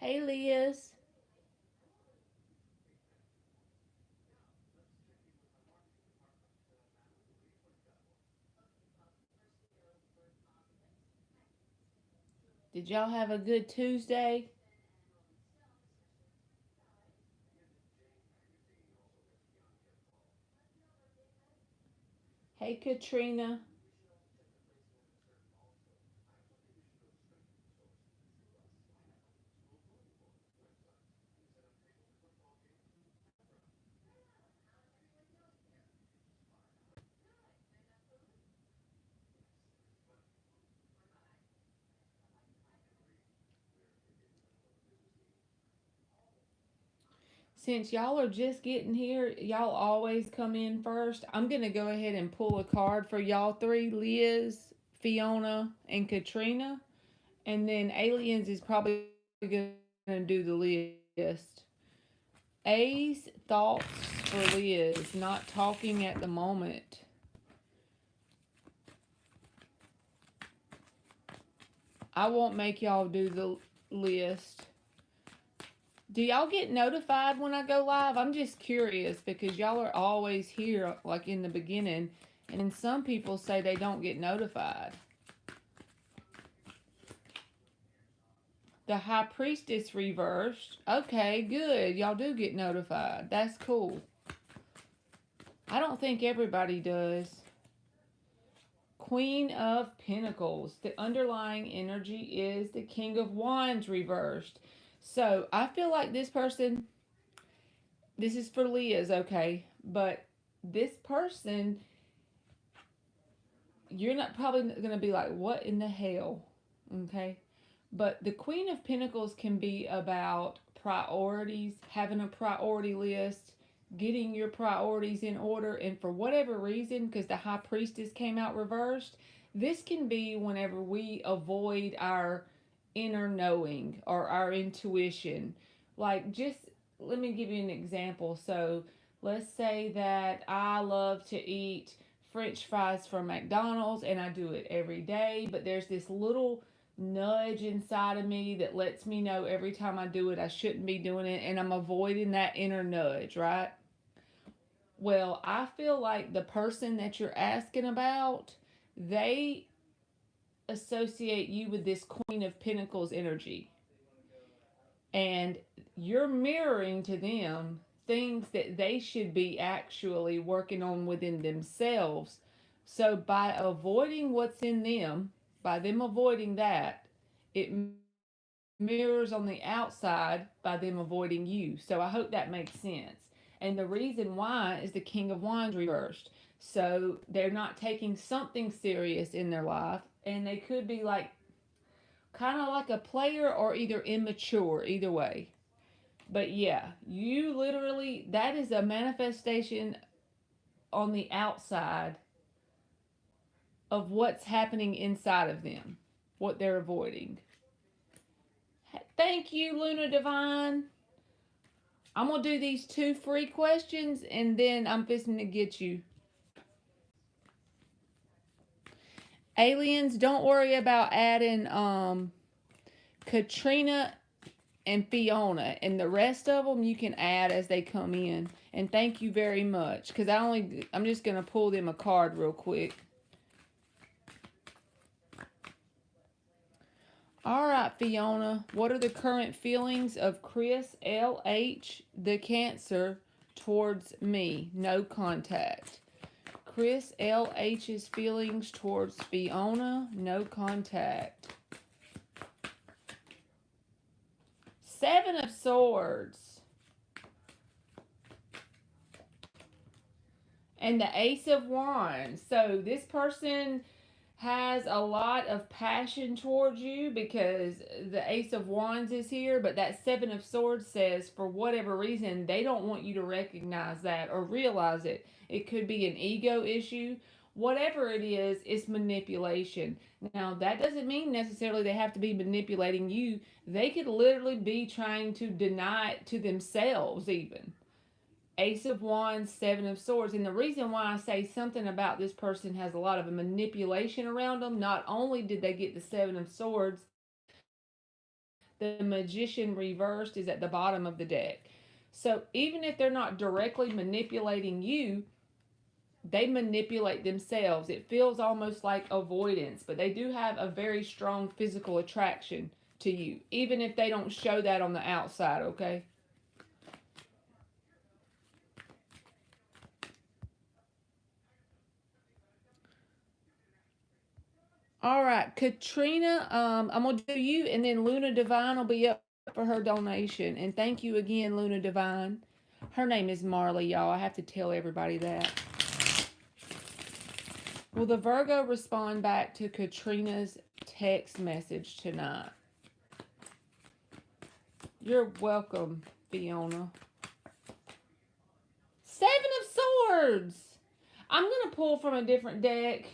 Hey, Liz. Did y'all have a good Tuesday? Hey, Katrina. Since y'all are just getting here, y'all always come in first. I'm going to go ahead and pull a card for y'all three, Liz, Fiona, and Katrina. And then Aliens is probably going to do the list. A's thoughts for Liz, not talking at the moment. I won't make y'all do the list. Do y'all get notified when I go live? I'm just curious because y'all are always here, like in the beginning, and some people say they don't get notified. The High Priestess reversed. Okay, good. Y'all do get notified. That's cool. I don't think everybody does. Queen of Pentacles. The underlying energy is the King of Wands reversed. So I feel like this person, this is for Liz, okay, but this person, you're not probably going to be like, what in the hell? Okay. But the Queen of Pentacles can be about priorities, having a priority list, getting your priorities in order. And for whatever reason, because the High Priestess came out reversed, this can be whenever we avoid our inner knowing or our intuition. Like, just let me give you an example. So, let's say that I love to eat French fries from McDonald's and I do it every day, but there's this little nudge inside of me that lets me know every time I do it I shouldn't be doing it, and I'm avoiding that inner nudge, right? Well, I feel like the person that you're asking about, they associate you with this Queen of Pentacles energy, and you're mirroring to them things that they should be actually working on within themselves. So by avoiding what's in them, by them avoiding that, it mirrors on the outside by them avoiding you. So I hope that makes sense. And the reason why is the King of Wands reversed. So they're not taking something serious in their life, and they could be like kind of like a player or either immature, either way. But yeah, you literally, that is a manifestation on the outside of what's happening inside of them, what they're avoiding. Thank you, Luna Divine. I'm gonna do these two free questions and then I'm fixing to get you. Aliens, don't worry about adding Katrina and Fiona, and the rest of them you can add as they come in. And thank you very much, because I'm just gonna pull them a card real quick. All right, Fiona, what are the current feelings of Chris LH, the Cancer, towards me? No contact. Chris LH's feelings towards Fiona, no contact. Seven of Swords. And the Ace of Wands. So this person has a lot of passion towards you because the Ace of Wands is here, but that Seven of Swords says for whatever reason they don't want you to recognize that or realize it. It could be an ego issue. Whatever it is, it's manipulation. Now, that doesn't mean necessarily they have to be manipulating you. They could literally be trying to deny it to themselves, even. Ace of Wands, Seven of Swords. And the reason why I say something about this person has a lot of manipulation around them, not only did they get the Seven of Swords, The Magician reversed is at the bottom of the deck. So even if they're not directly manipulating you, they manipulate themselves. It feels almost like avoidance, but they do have a very strong physical attraction to you, even if they don't show that on the outside, okay? All right, Katrina, I'm going to do you, and then Luna Divine will be up for her donation. And thank you again, Luna Divine. Her name is Marley, y'all. I have to tell everybody that. Will the Virgo respond back to Katrina's text message tonight? You're welcome, Fiona. Seven of Swords. I'm going to pull from a different deck.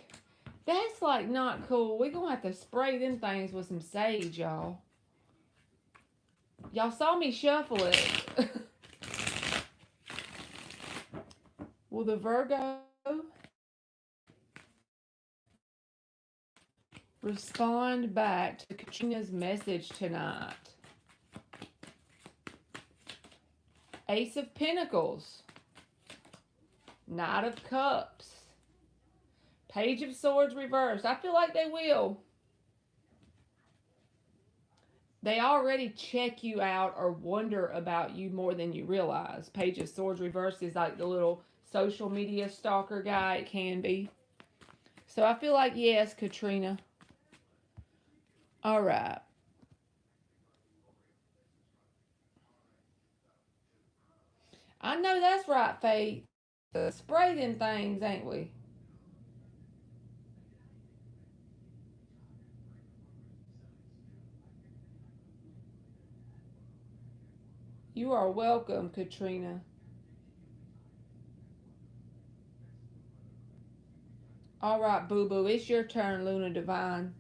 That's like not cool. We're going to have to spray them things with some sage, y'all. Y'all saw me shuffle it. Will the Virgo respond back to Katrina's message tonight? Ace of Pentacles. Knight of Cups. Page of Swords reversed. I feel like they will. They already check you out or wonder about you more than you realize. Page of Swords reversed is like the little social media stalker guy. It can be. So I feel like yes, Katrina. All right. I know that's right, Faith. Spray them things, ain't we? You are welcome, Katrina. All right, Boo Boo, it's your turn, Luna Divine.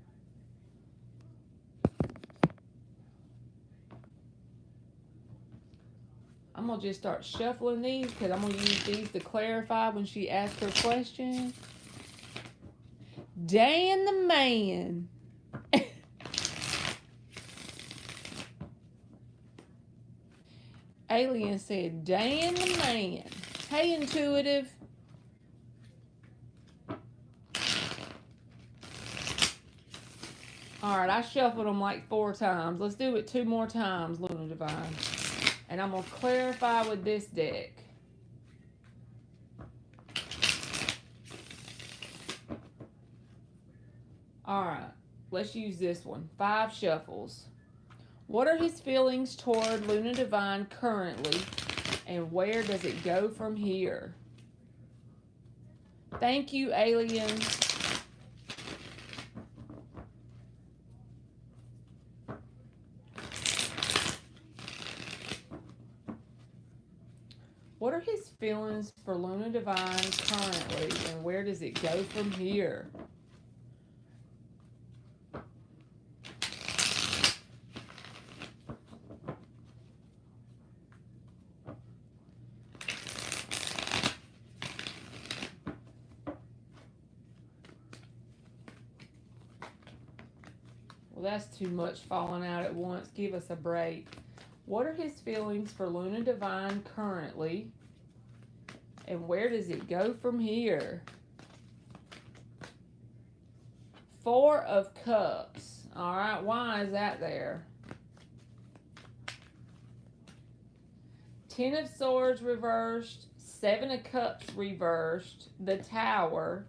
I'm going to just start shuffling these because I'm going to use these to clarify when she asks her question. Dan the Man. Alien said, Dan the Man. Hey, Intuitive. Alright, I shuffled them like 4 times. Let's do it 2 more times, Luna Divine. And I'm going to clarify with this deck. Alright, let's use this one. 5 shuffles. What are his feelings toward Luna Divine currently? And where does it go from here? Thank you, aliens. What are his feelings for Luna Divine currently, and where does it go from here? Well, that's too much falling out at once. Give us a break. What are his feelings for Luna Divine currently? And where does it go from here? 4 of Cups. All right, why is that there? 10 of Swords reversed. 7 of Cups reversed. The Tower.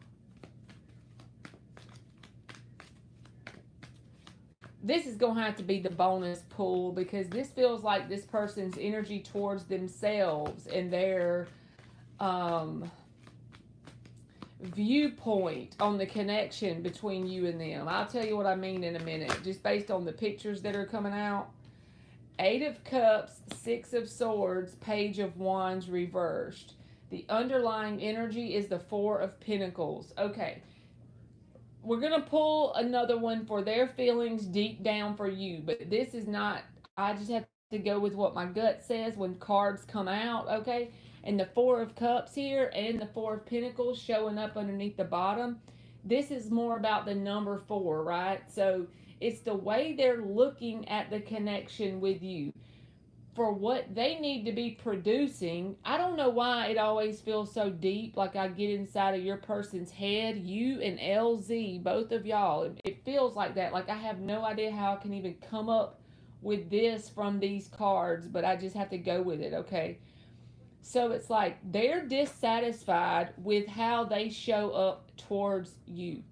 This is going to have to be the bonus pull because this feels like this person's energy towards themselves and their viewpoint on the connection between you and them. I'll tell you what I mean in a minute, just based on the pictures that are coming out. 8 of Cups, 6 of Swords, Page of Wands reversed. The underlying energy is the 4 of Pentacles. Okay. We're going to pull another one for their feelings deep down for you. But this is not, I just have to go with what my gut says when cards come out, okay? And the 4 of Cups here and the 4 of Pentacles showing up underneath the bottom. This is more about the number 4, right? So It's the way they're looking at the connection with you for what they need to be producing. I don't know why it always feels so deep, like I get inside of your person's head, you and LZ, both of y'all. It feels like that. Like I have no idea how I can even come up with this from these cards, but I just have to go with it, okay? So it's like they're dissatisfied with how they show up towards you.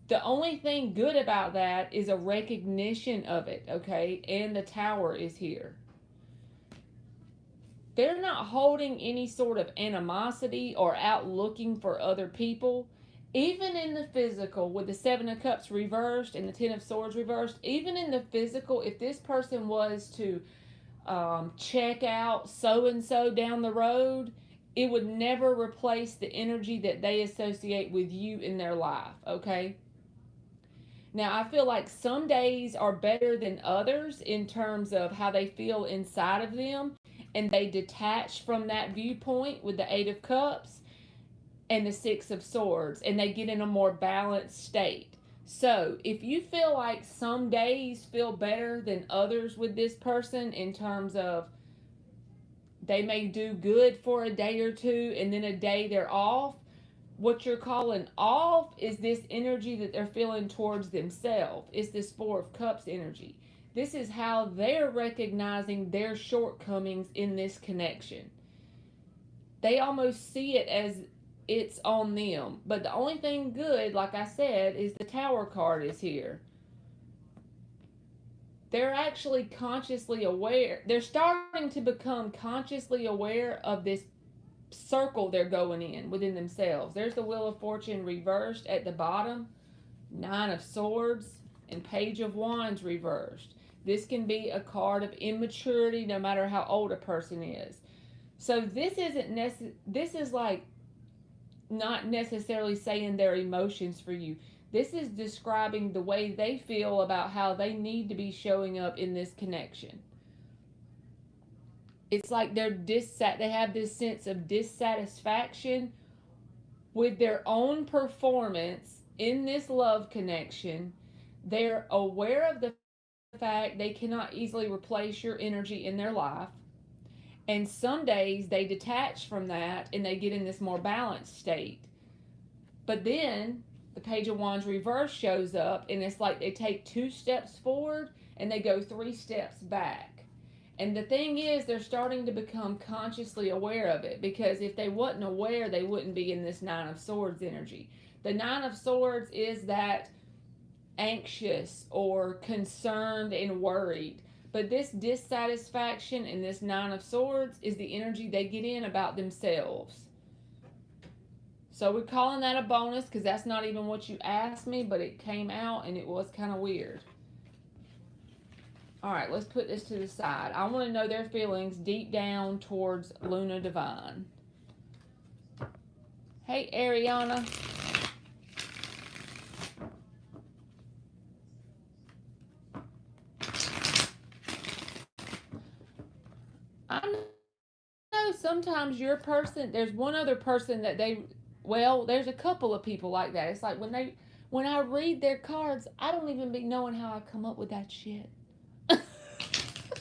The only thing good about that is a recognition of it, okay? And the Tower is here. They're not holding any sort of animosity or out looking for other people. Even in the physical, with the Seven of Cups reversed and the Ten of Swords reversed, even in the physical, if this person was to check out so and so down the road, it would never replace the energy that they associate with you in their life, okay? Now, I feel like some days are better than others in terms of how they feel inside of them, and they detach from that viewpoint with the Eight of Cups and the Six of Swords, and they get in a more balanced state. So, if you feel like some days feel better than others with this person in terms of they may do good for a day or two and then a day they're off, what you're calling off is this energy that they're feeling towards themselves. It's this Four of Cups energy. This is how they're recognizing their shortcomings in this connection. They almost see it as it's on them. But the only thing good, like I said, is the Tower card is here. They're actually consciously aware. They're starting to become consciously aware of this circle they're going in within themselves. There's the Wheel of Fortune reversed at the bottom, Nine of Swords, and Page of Wands reversed. This can be a card of immaturity no matter how old a person is. So this is like not necessarily saying their emotions for you. This is describing the way they feel about how they need to be showing up in this connection. It's like they have this sense of dissatisfaction with their own performance in this love connection. They're aware of the fact they cannot easily replace your energy in their life. And some days they detach from that and they get in this more balanced state. But then the Page of Wands reverse shows up, and it's like they take 2 steps forward and they go 3 steps back. And the thing is, they're starting to become consciously aware of it, because if they wasn't aware, they wouldn't be in this Nine of Swords energy. The Nine of Swords is that anxious or concerned and worried. But this dissatisfaction and this Nine of Swords is the energy they get in about themselves. So we're calling that a bonus because that's not even what you asked me, but it came out and it was kind of weird. All right, let's put this to the side. I want to know their feelings deep down towards Luna Divine. Hey, Ariana. I know sometimes your person, there's one other person that there's a couple of people like that. It's like when I read their cards, I don't even be knowing how I come up with that shit.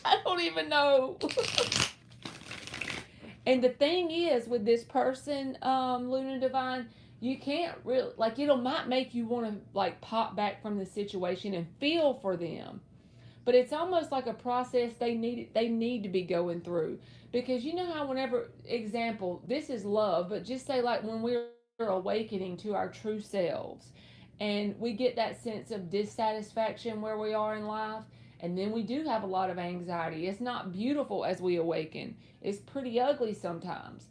I don't even know. And the thing is, with this person, Luna Divine, you can't really, like, might make you want to, like, pop back from the situation and feel for them. But it's almost like a process they need to be going through. Because you know how whenever, example, this is love, but just say like when we're awakening to our true selves and we get that sense of dissatisfaction where we are in life, and then we do have a lot of anxiety. It's not beautiful as we awaken. It's pretty ugly sometimes.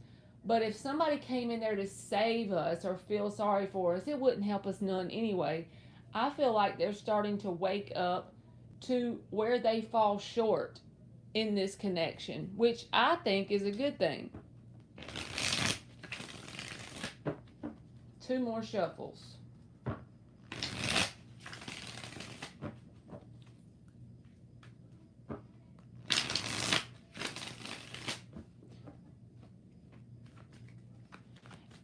But if somebody came in there to save us or feel sorry for us, it wouldn't help us none anyway. I feel like they're starting to wake up to where they fall short in this connection, which I think is a good thing. 2 more shuffles.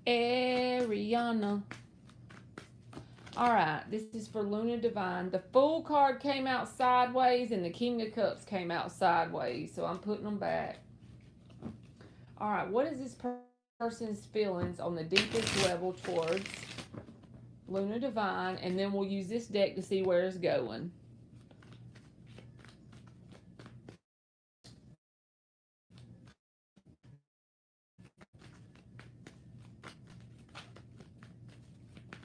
Ariana. All right, this is for Luna Divine. The Fool card came out sideways and the King of Cups came out sideways, so I'm putting them back. All right, what is this person's feelings on the deepest level towards Luna Divine? And then we'll use this deck to see where it's going.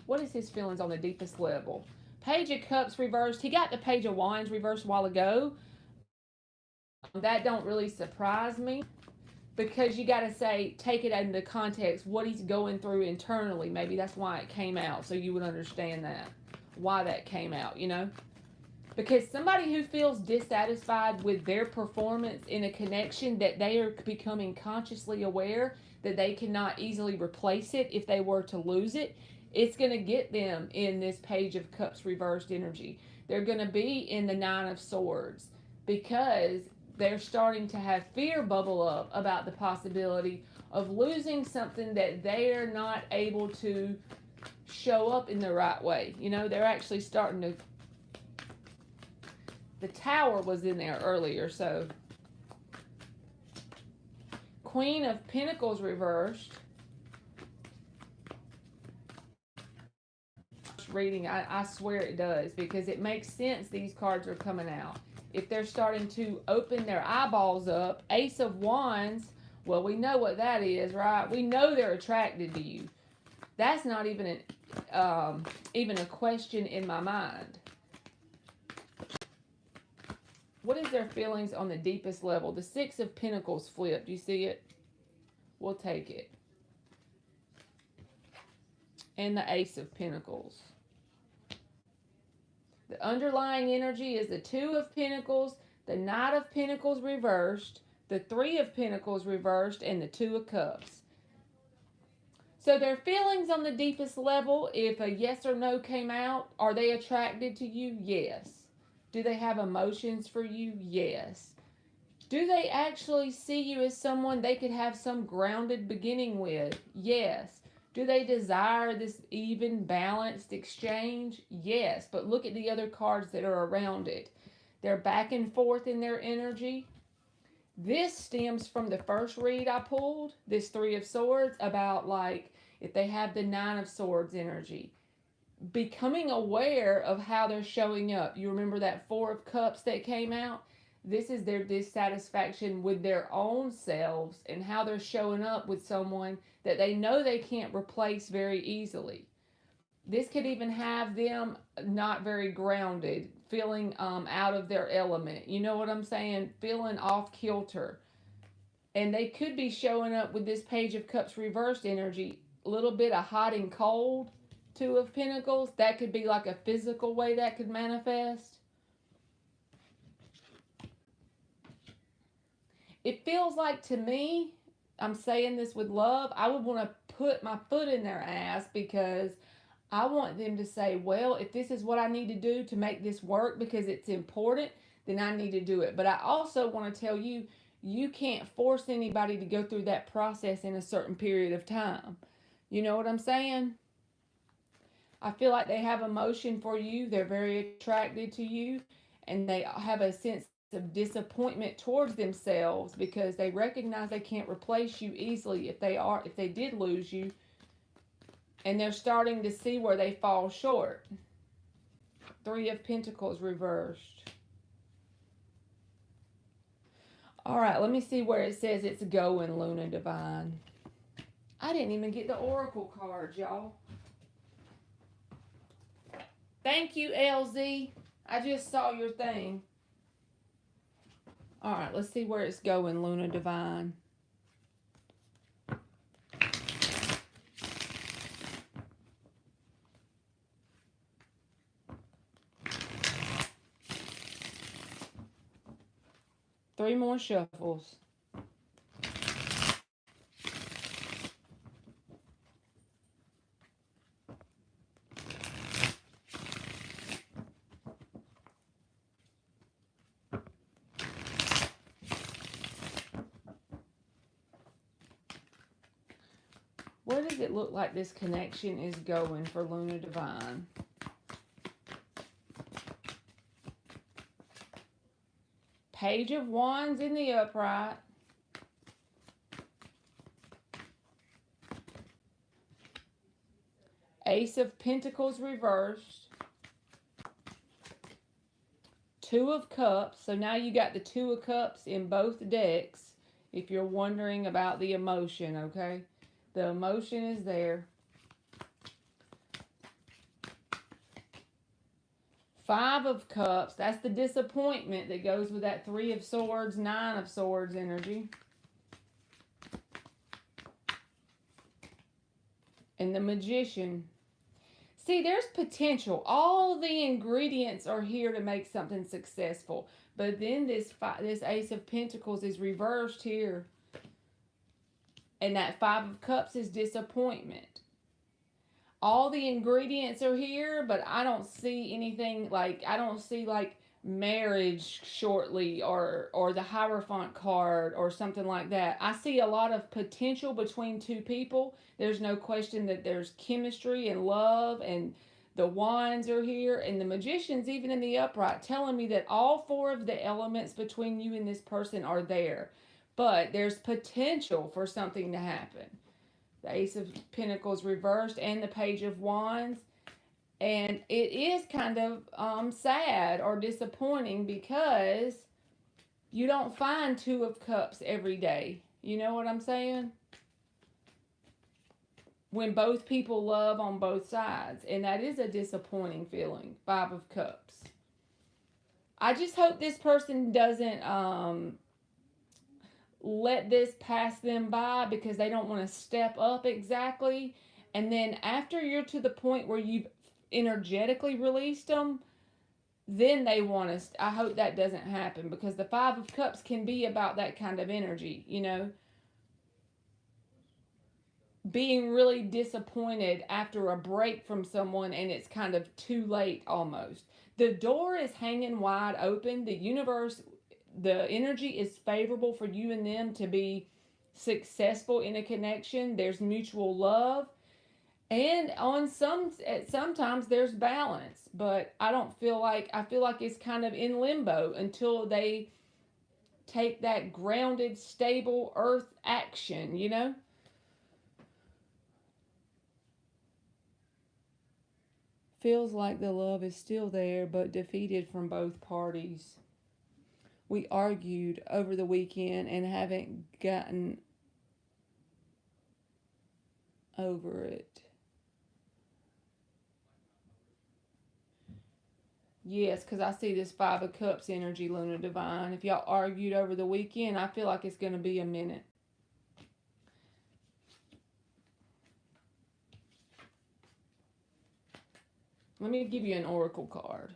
What is his feelings on the deepest level? Page of Cups reversed. He got the Page of Wands reversed a while ago. That don't really surprise me, because you got to say, take it into context, what he's going through internally. Maybe that's why it came out, so you would understand that, why that came out, you know? Because somebody who feels dissatisfied with their performance in a connection, that they are becoming consciously aware that they cannot easily replace it if they were to lose it, it's going to get them in this Page of Cups reversed energy. They're going to be in the Nine of Swords, because they're starting to have fear bubble up about the possibility of losing something that they're not able to show up in the right way. You know, they're actually starting to. The Tower was in there earlier, so. Queen of Pentacles reversed. Reading, I swear it does, because it makes sense these cards are coming out. If they're starting to open their eyeballs up, Ace of Wands, well, we know what that is, right? We know they're attracted to you. That's not even even a question in my mind. What is their feelings on the deepest level? The Six of Pentacles flipped. You see it? We'll take it. And the Ace of Pentacles. The underlying energy is the Two of Pentacles, the Knight of Pentacles reversed, the Three of Pentacles reversed, and the Two of Cups. So their feelings on the deepest level, if a yes or no came out, are they attracted to you? Yes. Do they have emotions for you? Yes. Do they actually see you as someone they could have some grounded beginning with? Yes. Do they desire this even, balanced exchange? Yes, but look at the other cards that are around it. They're back and forth in their energy. This stems from the first read I pulled, this Three of Swords, about like if they have the Nine of Swords energy. Becoming aware of how they're showing up. You remember that Four of Cups that came out? This is their dissatisfaction with their own selves and how they're showing up with someone that they know they can't replace very easily. This could even have them not very grounded, feeling out of their element. You know what I'm saying? Feeling off kilter. And they could be showing up with this Page of Cups reversed energy, a little bit of hot and cold. Two of Pentacles, that could be like a physical way that could manifest. It feels like, to me, I'm saying this with love, I would want to put my foot in their ass, because I want them to say, well, if this is what I need to do to make this work because it's important, then I need to do it. But I also want to tell you, you can't force anybody to go through that process in a certain period of time. You know what I'm saying? I feel like they have emotion for you. They're very attracted to you, and they have a sense of disappointment towards themselves because they recognize they can't replace you easily if they did lose you, and they're starting to see where they fall short. Three of Pentacles reversed. All right, let me see where it says it's going, Luna Divine. I didn't even get the Oracle cards, y'all. Thank you, LZ. I just saw your thing. All right, let's see where it's going, Luna Divine. Three more shuffles. Where does it look like this connection is going for Luna Divine? Page of Wands in the upright. Ace of Pentacles reversed. Two of Cups. So now you got the Two of Cups in both decks. If you're wondering about the emotion, okay? The emotion is there. Five of Cups. That's the disappointment that goes with that Three of Swords, Nine of Swords energy. And the Magician. See, there's potential. All the ingredients are here to make something successful. But then this Ace of Pentacles is reversed here. And that Five of Cups is disappointment. All the ingredients are here, but I don't see anything like, I don't see like marriage shortly or the Hierophant card or something like that. I see a lot of potential between two people. There's no question that there's chemistry and love, and the Wands are here, and the Magician's even in the upright, telling me that all four of the elements between you and this person are there. But there's potential for something to happen. The Ace of Pentacles reversed and the Page of Wands. And it is kind of sad or disappointing because you don't find Two of Cups every day. You know what I'm saying? When both people love on both sides. And that is a disappointing feeling. Five of Cups. I just hope this person doesn't let this pass them by because they don't want to step up exactly. And then after you're to the point where you've energetically released them, then they want to, I hope that doesn't happen, because the Five of Cups can be about that kind of energy, you know, being really disappointed after a break from someone and it's kind of too late almost. The door is hanging wide open. The universe, the energy is favorable for you and them to be successful in a connection. There's mutual love, and sometimes there's balance, but I feel like it's kind of in limbo until they take that grounded, stable earth action, you know? Feels like the love is still there, but defeated from both parties. We argued over the weekend and haven't gotten over it. Yes, because I see this Five of Cups energy, Luna Divine. If y'all argued over the weekend, I feel like it's going to be a minute. Let me give you an oracle card.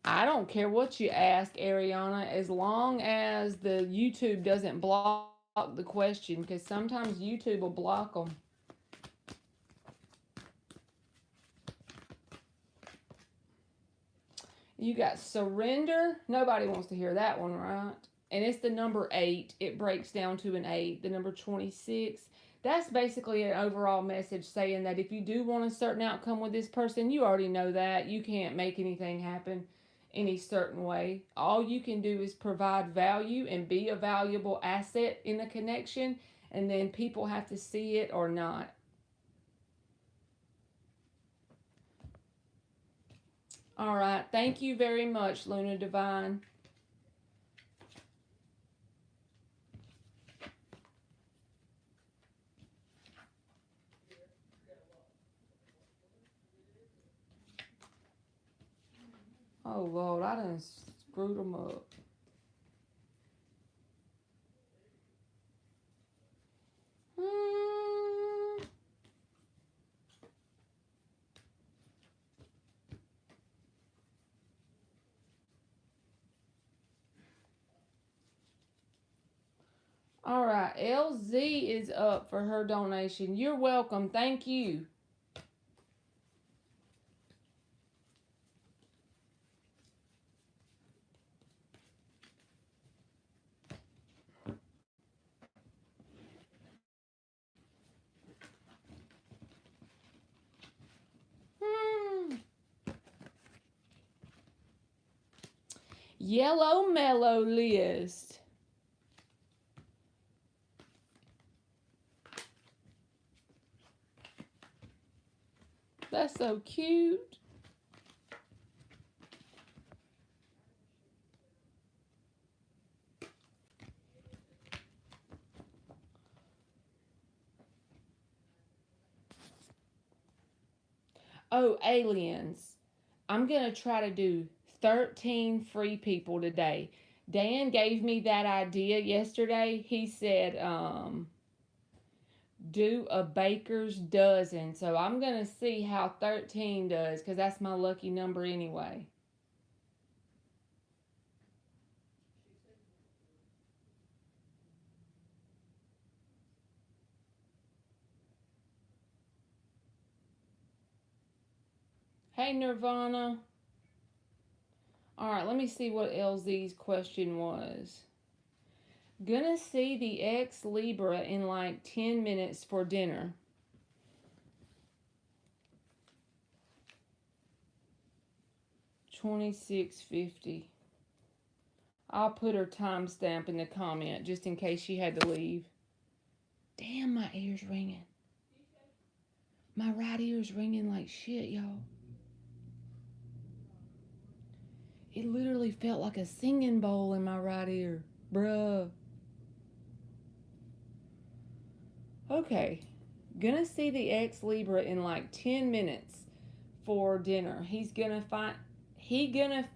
I don't care what you ask, Ariana, as long as the YouTube doesn't block the question, because sometimes YouTube will block them. You got surrender. Nobody wants to hear that one, right? And it's the number 8. It breaks down to an 8. The number 26. That's basically an overall message saying that if you do want a certain outcome with this person, you already know that. You can't make anything happen any certain way. All you can do is provide value and be a valuable asset in a connection, and then people have to see it or not. All right. Thank you very much, Luna Divine. Oh, Lord, I done screwed them up. All right, LZ is up for her donation. You're welcome. Thank you. Yellow Mellow List. That's so cute. Oh, aliens. I'm going to try to do 13 free people today. Dan gave me that idea yesterday. He said, do a baker's dozen. So I'm going to see how 13 does because that's my lucky number anyway. Hey, Nirvana. All right, let me see what LZ's question was. Gonna see the ex Libra in like 10 minutes for dinner. $26.50. I'll put her timestamp in the comment just in case she had to leave. Damn, my ear's ringing. My right ear's ringing like shit, y'all. It literally felt like a singing bowl in my right ear. Bruh. Okay. Gonna see the ex Libra in like 10 minutes for dinner. He gonna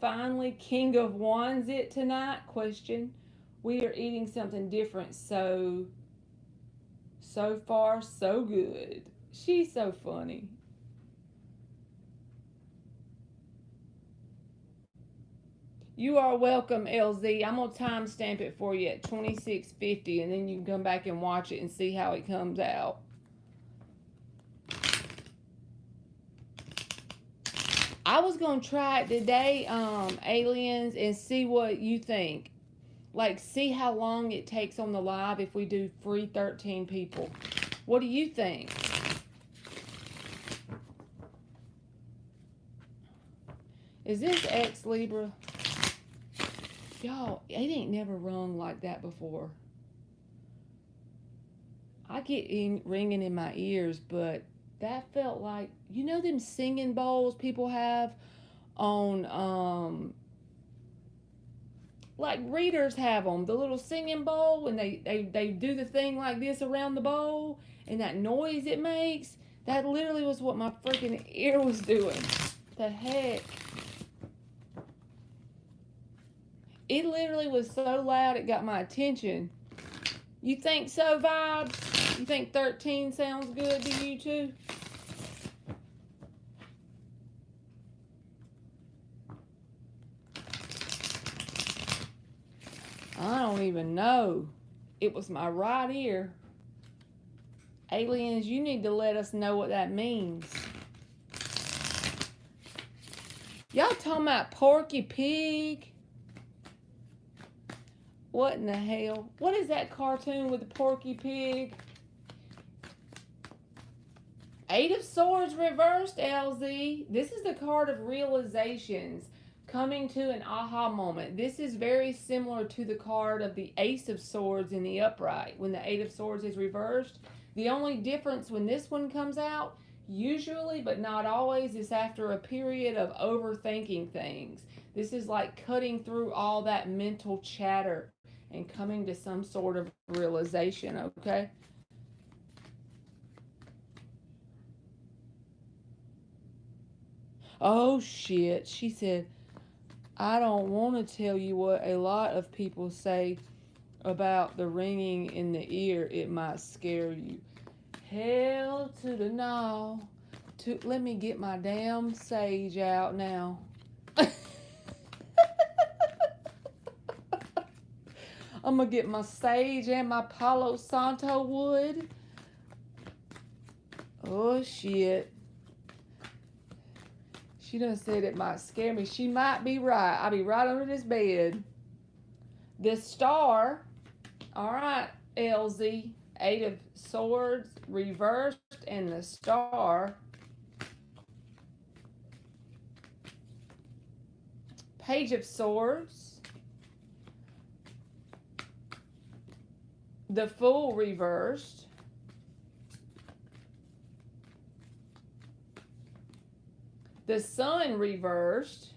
finally King of Wands it tonight? Question. We are eating something different, so far so good. She's so funny. You are welcome, LZ. I'm gonna timestamp it for you at 26:50, and then you can come back and watch it and see how it comes out. I was gonna try it today, aliens, and see what you think. Like, see how long it takes on the live if we do free 13 people. What do you think? Is this ex Libra? Y'all, it ain't never rung like that before. I get ringing in my ears, but that felt like, you know them singing bowls people have on like readers have them, the little singing bowl, and they do the thing like this around the bowl, and that noise it makes, that literally was what my freaking ear was doing. The heck. It literally was so loud it got my attention. You think so, Vibes? You think 13 sounds good to you too? I don't even know. It was my right ear. Aliens, you need to let us know what that means. Y'all talking about Porky Pig? What in the hell? What is that cartoon with the Porky Pig? Eight of Swords reversed, LZ. This is the card of realizations, coming to an aha moment. This is very similar to the card of the Ace of Swords in the upright when the Eight of Swords is reversed. The only difference when this one comes out, usually but not always, is after a period of overthinking things. This is like cutting through all that mental chatter and coming to some sort of realization, okay? Oh shit, she said, I don't want to tell you what a lot of people say about the ringing in the ear. It might scare you. Hell to the no. Let me get my damn sage out now. I'm going to get my sage and my Palo Santo wood. Oh, shit. She done said it might scare me. She might be right. I'll be right under this bed. The star. All right, LZ. Eight of Swords reversed and the star. Page of Swords, the Fool reversed, the Sun reversed.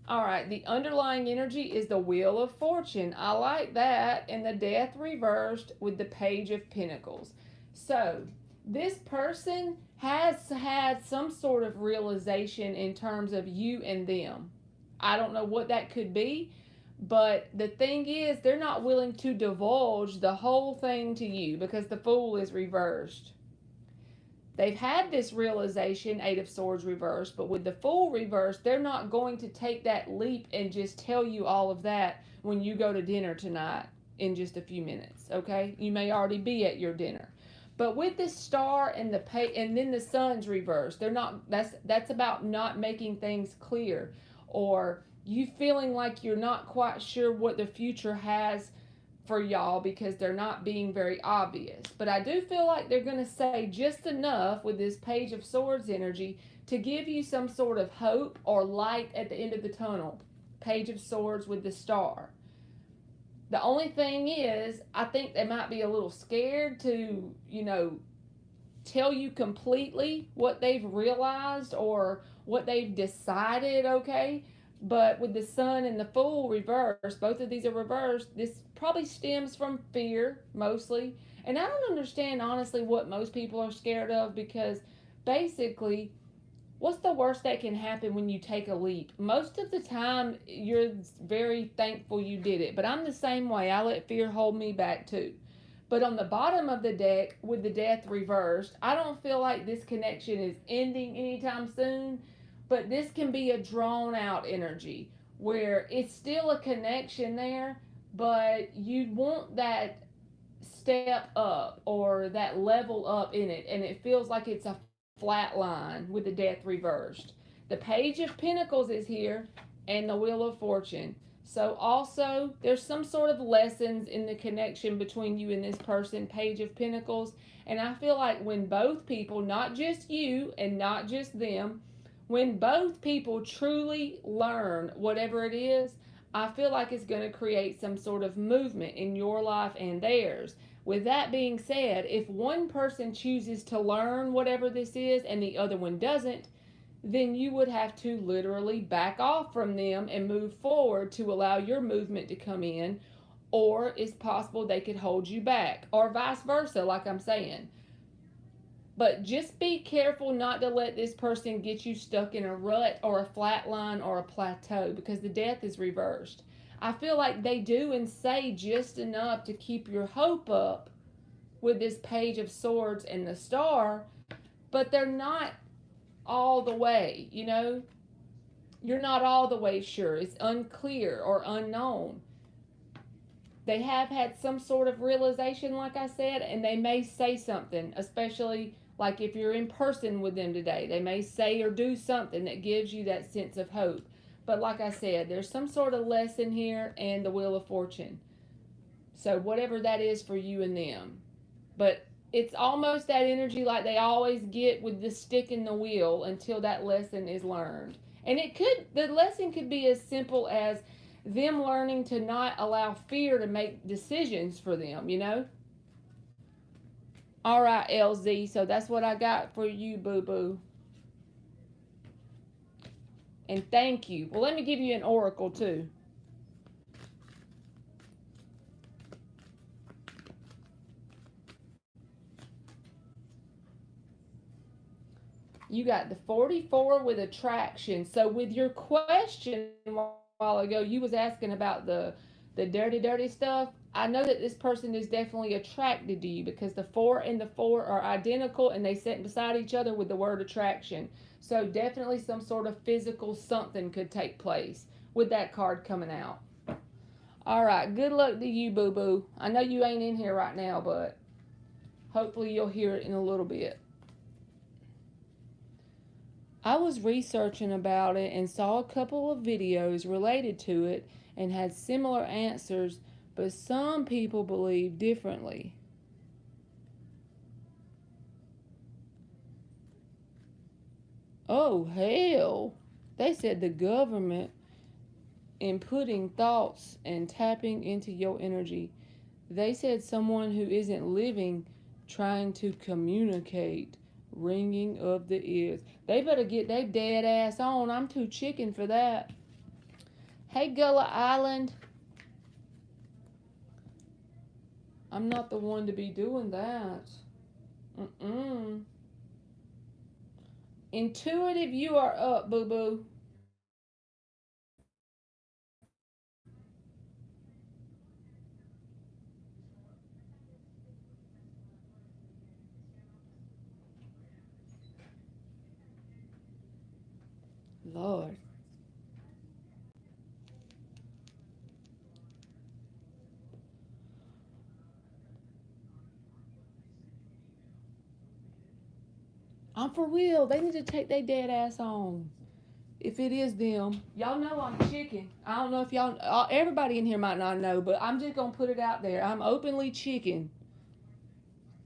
All right, the underlying energy is the Wheel of Fortune. I like that. And the Death reversed with the Page of Pentacles. So this person has had some sort of realization in terms of you and them. I don't know what that could be, but the thing is, they're not willing to divulge the whole thing to you because the Fool is reversed. They've had this realization, Eight of Swords reversed, but with the Fool reversed, they're not going to take that leap and just tell you all of that when you go to dinner tonight in just a few minutes, okay? You may already be at your dinner. But with this Star and and then the Sun's reversed, they're not, that's about not making things clear, or you feeling like you're not quite sure what the future has for y'all because they're not being very obvious. But I do feel like they're going to say just enough with this Page of Swords energy to give you some sort of hope or light at the end of the tunnel. Page of Swords with the Star. The only thing is, I think they might be a little scared to, tell you completely what they've realized or what they've decided, okay? But with the Sun and the Fool reversed, both of these are reversed. This probably stems from fear mostly. And I don't understand honestly what most people are scared of, because basically, what's the worst that can happen when you take a leap? Most of the time, you're very thankful you did it. But I'm the same way. I let fear hold me back too. But on the bottom of the deck with the Death reversed, I don't feel like this connection is ending anytime soon. But this can be a drawn out energy where it's still a connection there, but you want that step up or that level up in it, and it feels like it's a flat line with the Death reversed. The Page of Pentacles is here and the Wheel of Fortune. So also there's some sort of lessons in the connection between you and this person, Page of Pentacles. And I feel like when both people, not just you and not just them, when both people truly learn whatever it is, I feel like it's going to create some sort of movement in your life and theirs. With that being said, if one person chooses to learn whatever this is and the other one doesn't, then you would have to literally back off from them and move forward to allow your movement to come in, or it's possible they could hold you back, or vice versa, like I'm saying. But just be careful not to let this person get you stuck in a rut or a flat line or a plateau, because the Death is reversed. I feel like they do and say just enough to keep your hope up with this Page of Swords and the Star, but they're not all the way, You're not all the way sure. It's unclear or unknown. They have had some sort of realization, like I said, and they may say something, especially like if you're in person with them today. They may say or do something that gives you that sense of hope. But like I said, there's some sort of lesson here and the Wheel of Fortune. So whatever that is for you and them. But it's almost that energy like they always get with the stick in the wheel until that lesson is learned. And the lesson could be as simple as them learning to not allow fear to make decisions for them, All right, LZ, so that's what I got for you, boo-boo. And thank you. Well, let me give you an oracle, too. You got the 44 with attraction. So with your question a while ago, you was asking about the dirty stuff. I know that this person is definitely attracted to you because the 4 and the 4 are identical and they sit beside each other with the word attraction. So definitely some sort of physical something could take place with that card coming out. All right, good luck to you, boo-boo. I know you ain't in here right now, but hopefully you'll hear it in a little bit. I was researching about it and saw a couple of videos related to it and had similar answers, but some people believe differently. Oh, hell. They said the government inputting thoughts and tapping into your energy. They said someone who isn't living trying to communicate, ringing of the ears. They better get their dead ass on. I'm too chicken for that. Hey, Gullah Island. I'm not the one to be doing that. Mm-mm. Intuitive, you are up, boo boo. Lord. I'm for real. They need to take their dead ass on. If it is them, y'all know I'm chicken. I don't know if y'all, everybody in here might not know, but I'm just gonna put it out there. I'm openly chicken.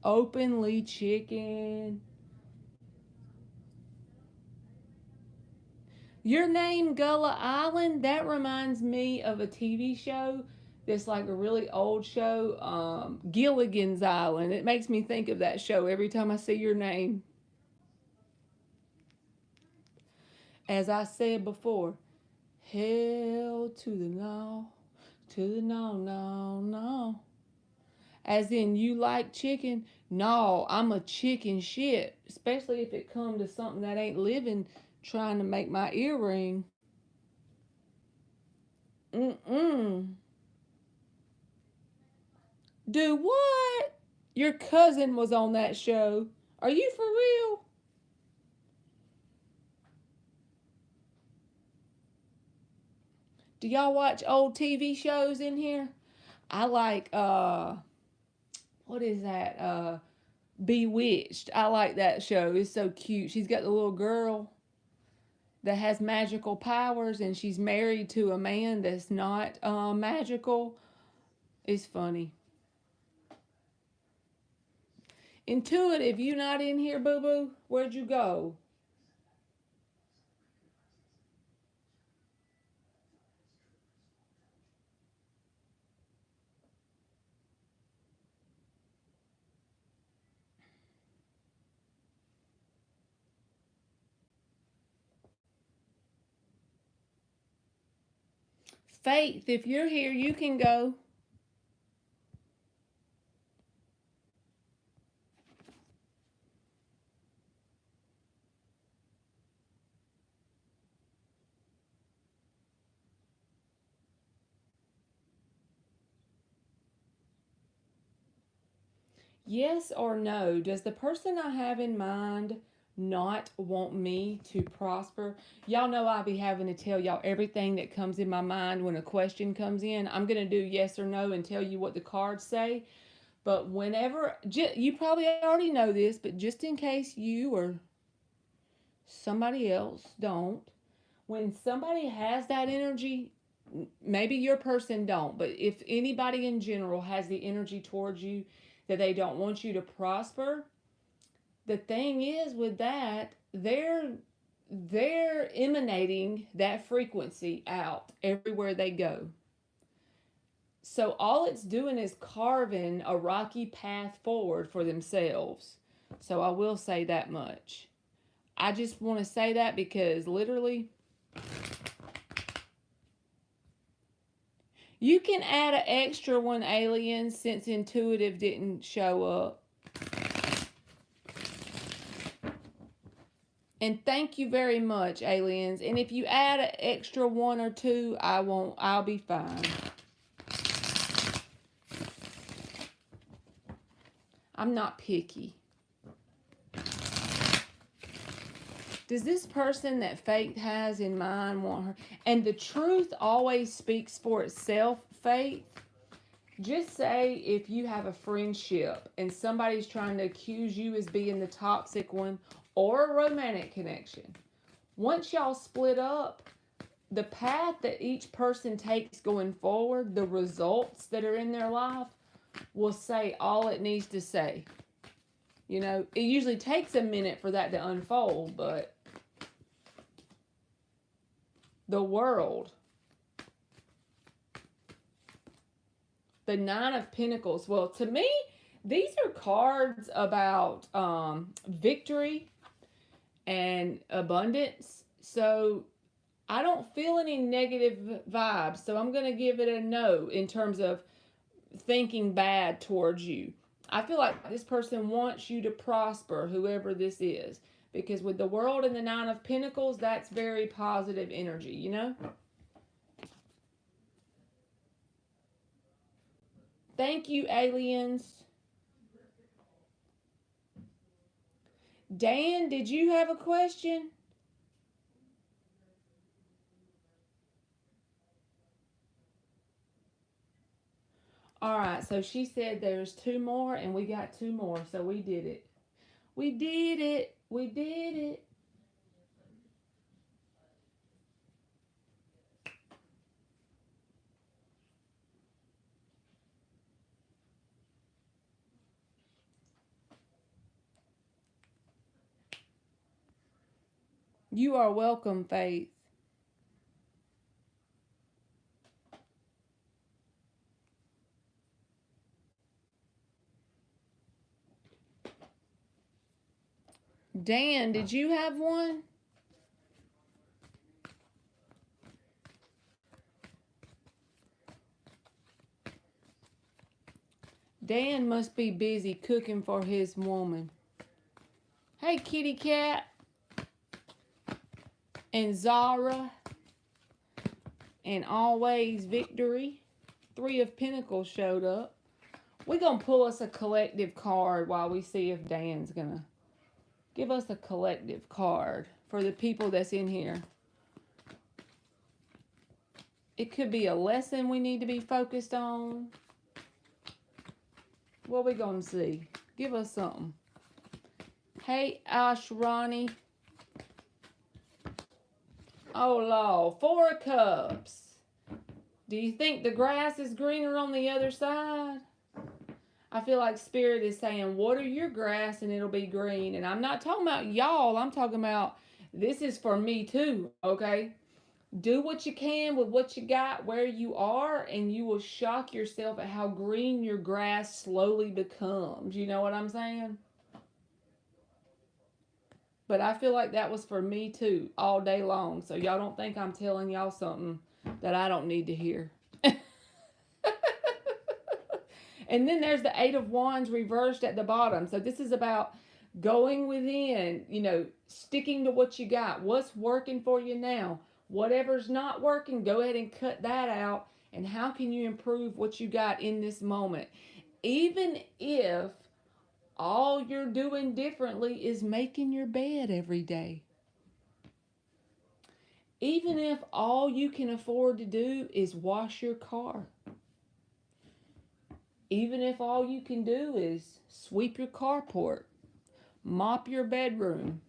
Openly chicken. Your name, Gullah Island, that reminds me of a TV show that's like a really old show, Gilligan's Island. It makes me think of that show every time I see your name. As I said before, hell to the no, to the no, no, no. As in, you like chicken? No, I'm a chicken shit. Especially if it come to something that ain't living, trying to make my ear ring. Mm-mm. Do what? Your cousin was on that show. Are you for real? Do y'all watch old TV shows in here? I like what is that? Bewitched. I like that show. It's so cute. She's got the little girl that has magical powers and she's married to a man that's not magical. It's funny. Intuitive, you not in here, boo boo? Where'd you go? Faith, if you're here, you can go. Yes or no? Does the person I have in mind not want me to prosper? Y'all know I be having to tell y'all everything that comes in my mind when a question comes in. I'm going to do yes or no and tell you what the cards say. But whenever, you probably already know this, but just in case you or somebody else don't, when somebody has that energy, maybe your person don't, but if anybody in general has the energy towards you that they don't want you to prosper, the thing is with that, they're emanating that frequency out everywhere they go. So all it's doing is carving a rocky path forward for themselves. So I will say that much. I just want to say that because literally you can add an extra one, alien, since intuitive didn't show up. And thank you very much, aliens. And if you add an extra one or two, I'll be fine. I'm not picky. Does this person that Faith has in mind want her? And the truth always speaks for itself, Faith. Just say if you have a friendship and somebody's trying to accuse you as being the toxic one or a romantic connection. Once y'all split up, the path that each person takes going forward, the results that are in their life, will say all it needs to say. You know, it usually takes a minute for that to unfold, but The World. The Nine of Pentacles. Well, to me, these are cards about victory and abundance. So I don't feel any negative vibes. So I'm going to give it a no in terms of thinking bad towards you. I feel like this person wants you to prosper, whoever this is. Because with the World and the Nine of Pentacles, that's very positive energy, you know? Thank you, aliens. Dan, did you have a question? All right, so she said there's two more, and we got two more, so we did it. We did it. We did it. You are welcome, Faith. Dan, did you have one? Dan must be busy cooking for his woman. Hey, kitty cat. And Zara. And always victory. Three of Pentacles showed up. We're going to pull us a collective card while we see if Dan's going to give us a collective card for the people that's in here. It could be a lesson we need to be focused on. What we going to see? Give us something. Hey, Ashrani. Oh, Lord. Four of Cups. Do you think the grass is greener on the other side? I feel like Spirit is saying, water your grass and it'll be green. And I'm not talking about y'all. I'm talking about this is for me too, okay? Do what you can with what you got where you are, and you will shock yourself at how green your grass slowly becomes. You know what I'm saying? But I feel like that was for me too, all day long. So y'all don't think I'm telling y'all something that I don't need to hear. And then there's the Eight of Wands reversed at the bottom. So this is about going within, you know, sticking to what you got. What's working for you now? Whatever's not working, go ahead and cut that out. And how can you improve what you got in this moment? Even if all you're doing differently is making your bed every day. Even if all you can afford to do is wash your car. Even if all you can do is sweep your carport, mop your bedroom,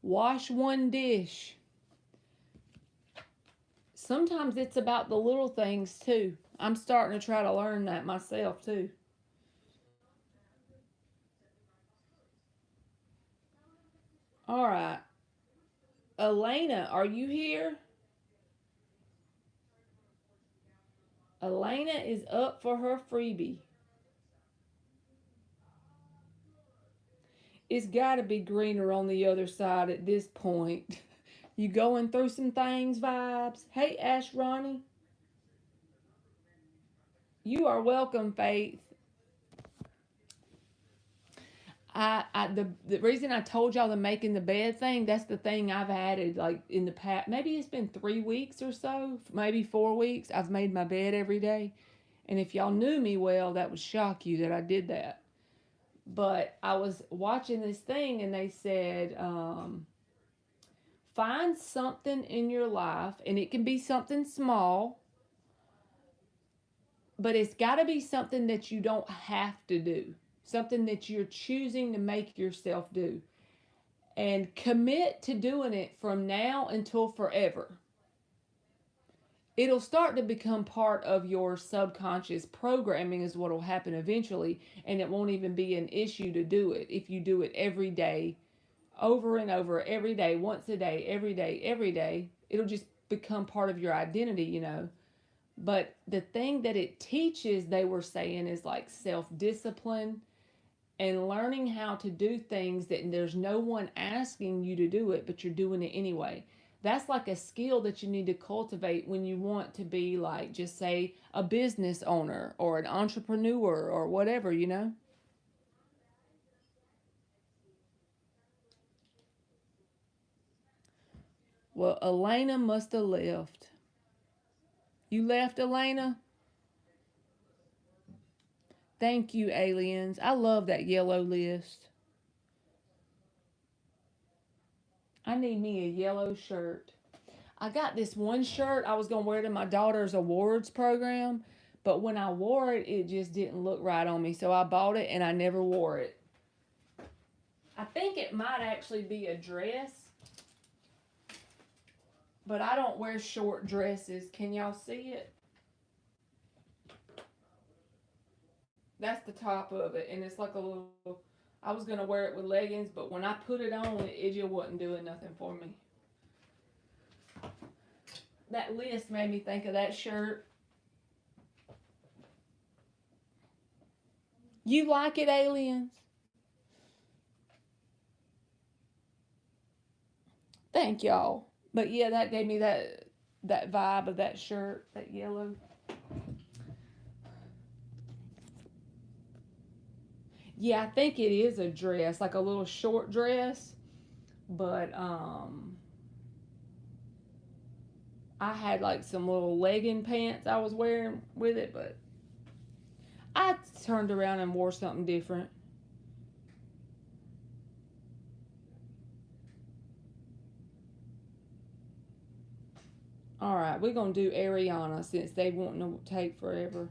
wash one dish. Sometimes it's about the little things too. I'm starting to try to learn that myself too. All right. Elena, are you here? Elena is up for her freebie. It's got to be greener on the other side at this point. You going through some things, vibes? Hey, Ash Ronnie. You are welcome, Faith. The reason I told y'all the making the bed thing, that's the thing I've added like in the past. Maybe it's been 3 weeks or so, maybe 4 weeks. I've made my bed every day, and if y'all knew me well, that would shock you that I did that. But I was watching this thing, and they said, find something in your life, and it can be something small, but it's got to be something that you don't have to do, something that you're choosing to make yourself do, and commit to doing it from now until forever. It'll start to become part of your subconscious programming, is what will happen eventually, and it won't even be an issue to do it if you do it every day, over and over, every day, once a day, every day, every day. It'll just become part of your identity, you know. But the thing that it teaches, they were saying, is like self discipline and learning how to do things that there's no one asking you to do it, but you're doing it anyway. That's like a skill that you need to cultivate when you want to be, like, just say, a business owner or an entrepreneur or whatever, you know? Well, Elena must have left. You left, Elena? Thank you, aliens. I love that yellow list. I need me a yellow shirt. I got this one shirt I was going to wear to my daughter's awards program, but when I wore it, it just didn't look right on me. So I bought it and I never wore it. I think it might actually be a dress, but I don't wear short dresses. Can y'all see it? That's the top of it, and it's like a little. I was gonna wear it with leggings, but when I put it on, it just wasn't doing nothing for me. That list made me think of that shirt. You like it, aliens? Thank y'all. But yeah, that gave me that vibe of that shirt, that yellow. Yeah, I think it is a dress, like a little short dress. But I had like some little legging pants I was wearing with it, but I turned around and wore something different. All right, we're gonna do Ariana since they want to take forever.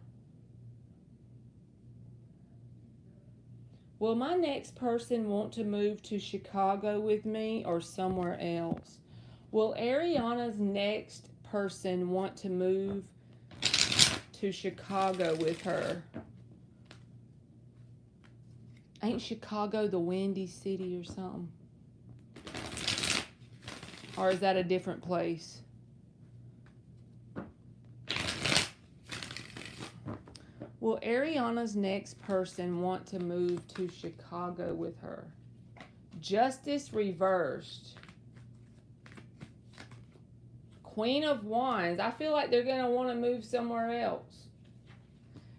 Will my next person want to move to Chicago with me or somewhere else? Will Ariana's next person want to move to Chicago with her? Ain't Chicago the windy city or something? Or is that a different place? Will Ariana's next person want to move to Chicago with her? Justice reversed. Queen of Wands. I feel like they're going to want to move somewhere else.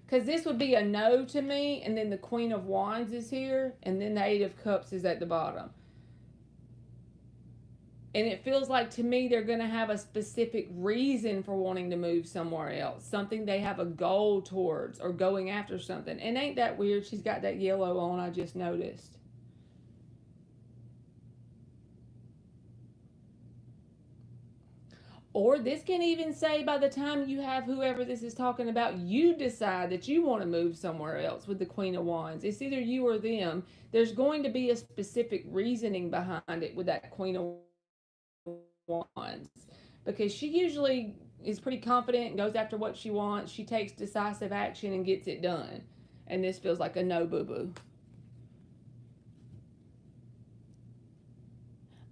Because this would be a no to me, and then the Queen of Wands is here, and then the Eight of Cups is at the bottom. And it feels like to me they're going to have a specific reason for wanting to move somewhere else. Something they have a goal towards or going after something. And ain't that weird? She's got that yellow on, I just noticed. Or this can even say by the time you have whoever this is talking about, you decide that you want to move somewhere else with the Queen of Wands. It's either you or them. There's going to be a specific reasoning behind it with that Queen of Wands. Because she usually is pretty confident and goes after what she wants. She takes decisive action and gets it done. And this feels like a no, boo boo.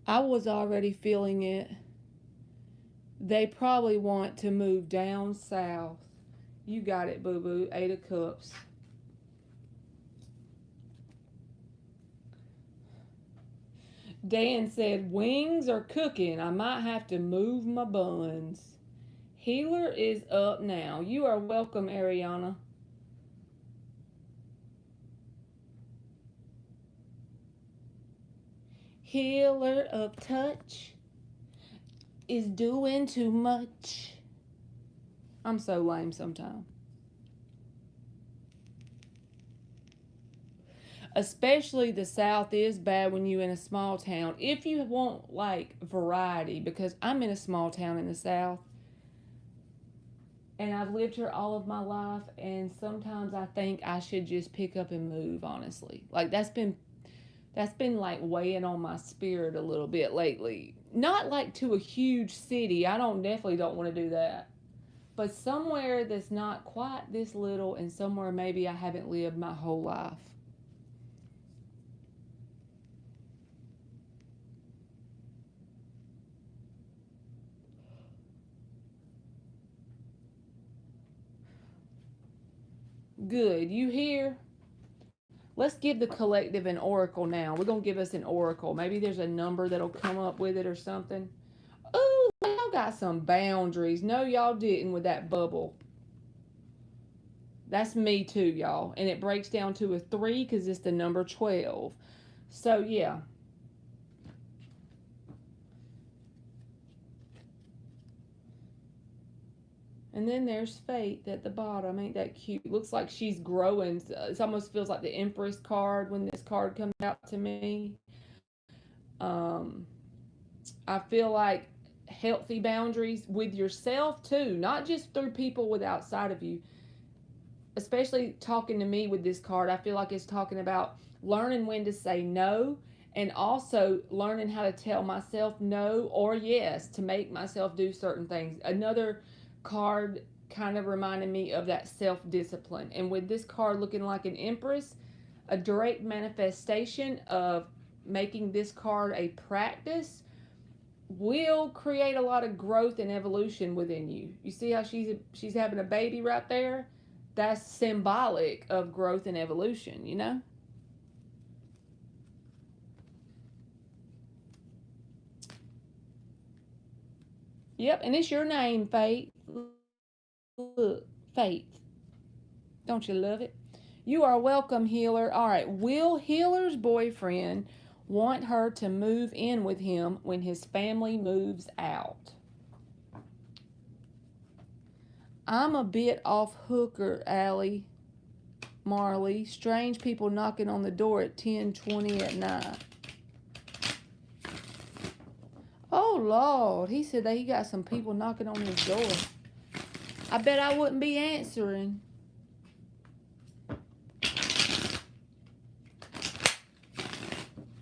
I was already feeling it. They probably want to move down south. You got it, boo boo. Eight of Cups. Dan said, wings are cooking. I might have to move my buns. Healer is up now. You are welcome, Ariana. Healer of touch is doing too much. I'm so lame sometimes. Especially the South is bad when you're in a small town. If you want like variety, because I'm in a small town in the South and I've lived here all of my life, and sometimes I think I should just pick up and move, honestly. Like that's been like weighing on my spirit a little bit lately. Not like to a huge city. I definitely don't want to do that. But somewhere that's not quite this little, and somewhere maybe I haven't lived my whole life. Good. You here? Let's give the collective an oracle now. We're going to give us an oracle. Maybe there's a number that'll come up with it or something. Oh, y'all got some boundaries. No, y'all didn't with that bubble. That's me too, y'all. And it breaks down to a 3 because it's the number 12. So, yeah. And then there's Fate at the bottom. Ain't that cute? Looks like she's growing. It almost feels like the Empress card when this card comes out to me. Um, I feel like healthy boundaries with yourself too, not just through people with outside of you. Especially talking to me with this card, I feel like it's talking about learning when to say no and also learning how to tell myself no or yes to make myself do certain things. Another card kind of reminded me of that self-discipline. And with this card looking like an Empress, a direct manifestation of making this card a practice will create a lot of growth and evolution within you. You see how she's having a baby right there? That's symbolic of growth and evolution, you know? Yep, and it's your name, Faith. Look, Faith. Don't you love it? You are welcome, Healer. All right, will Healer's boyfriend want her to move in with him when his family moves out? I'm a bit off hooker, Allie. Marley. Strange people knocking on the door at 10:20 at night. Oh, Lord. He said that he got some people knocking on his door. I bet I wouldn't be answering.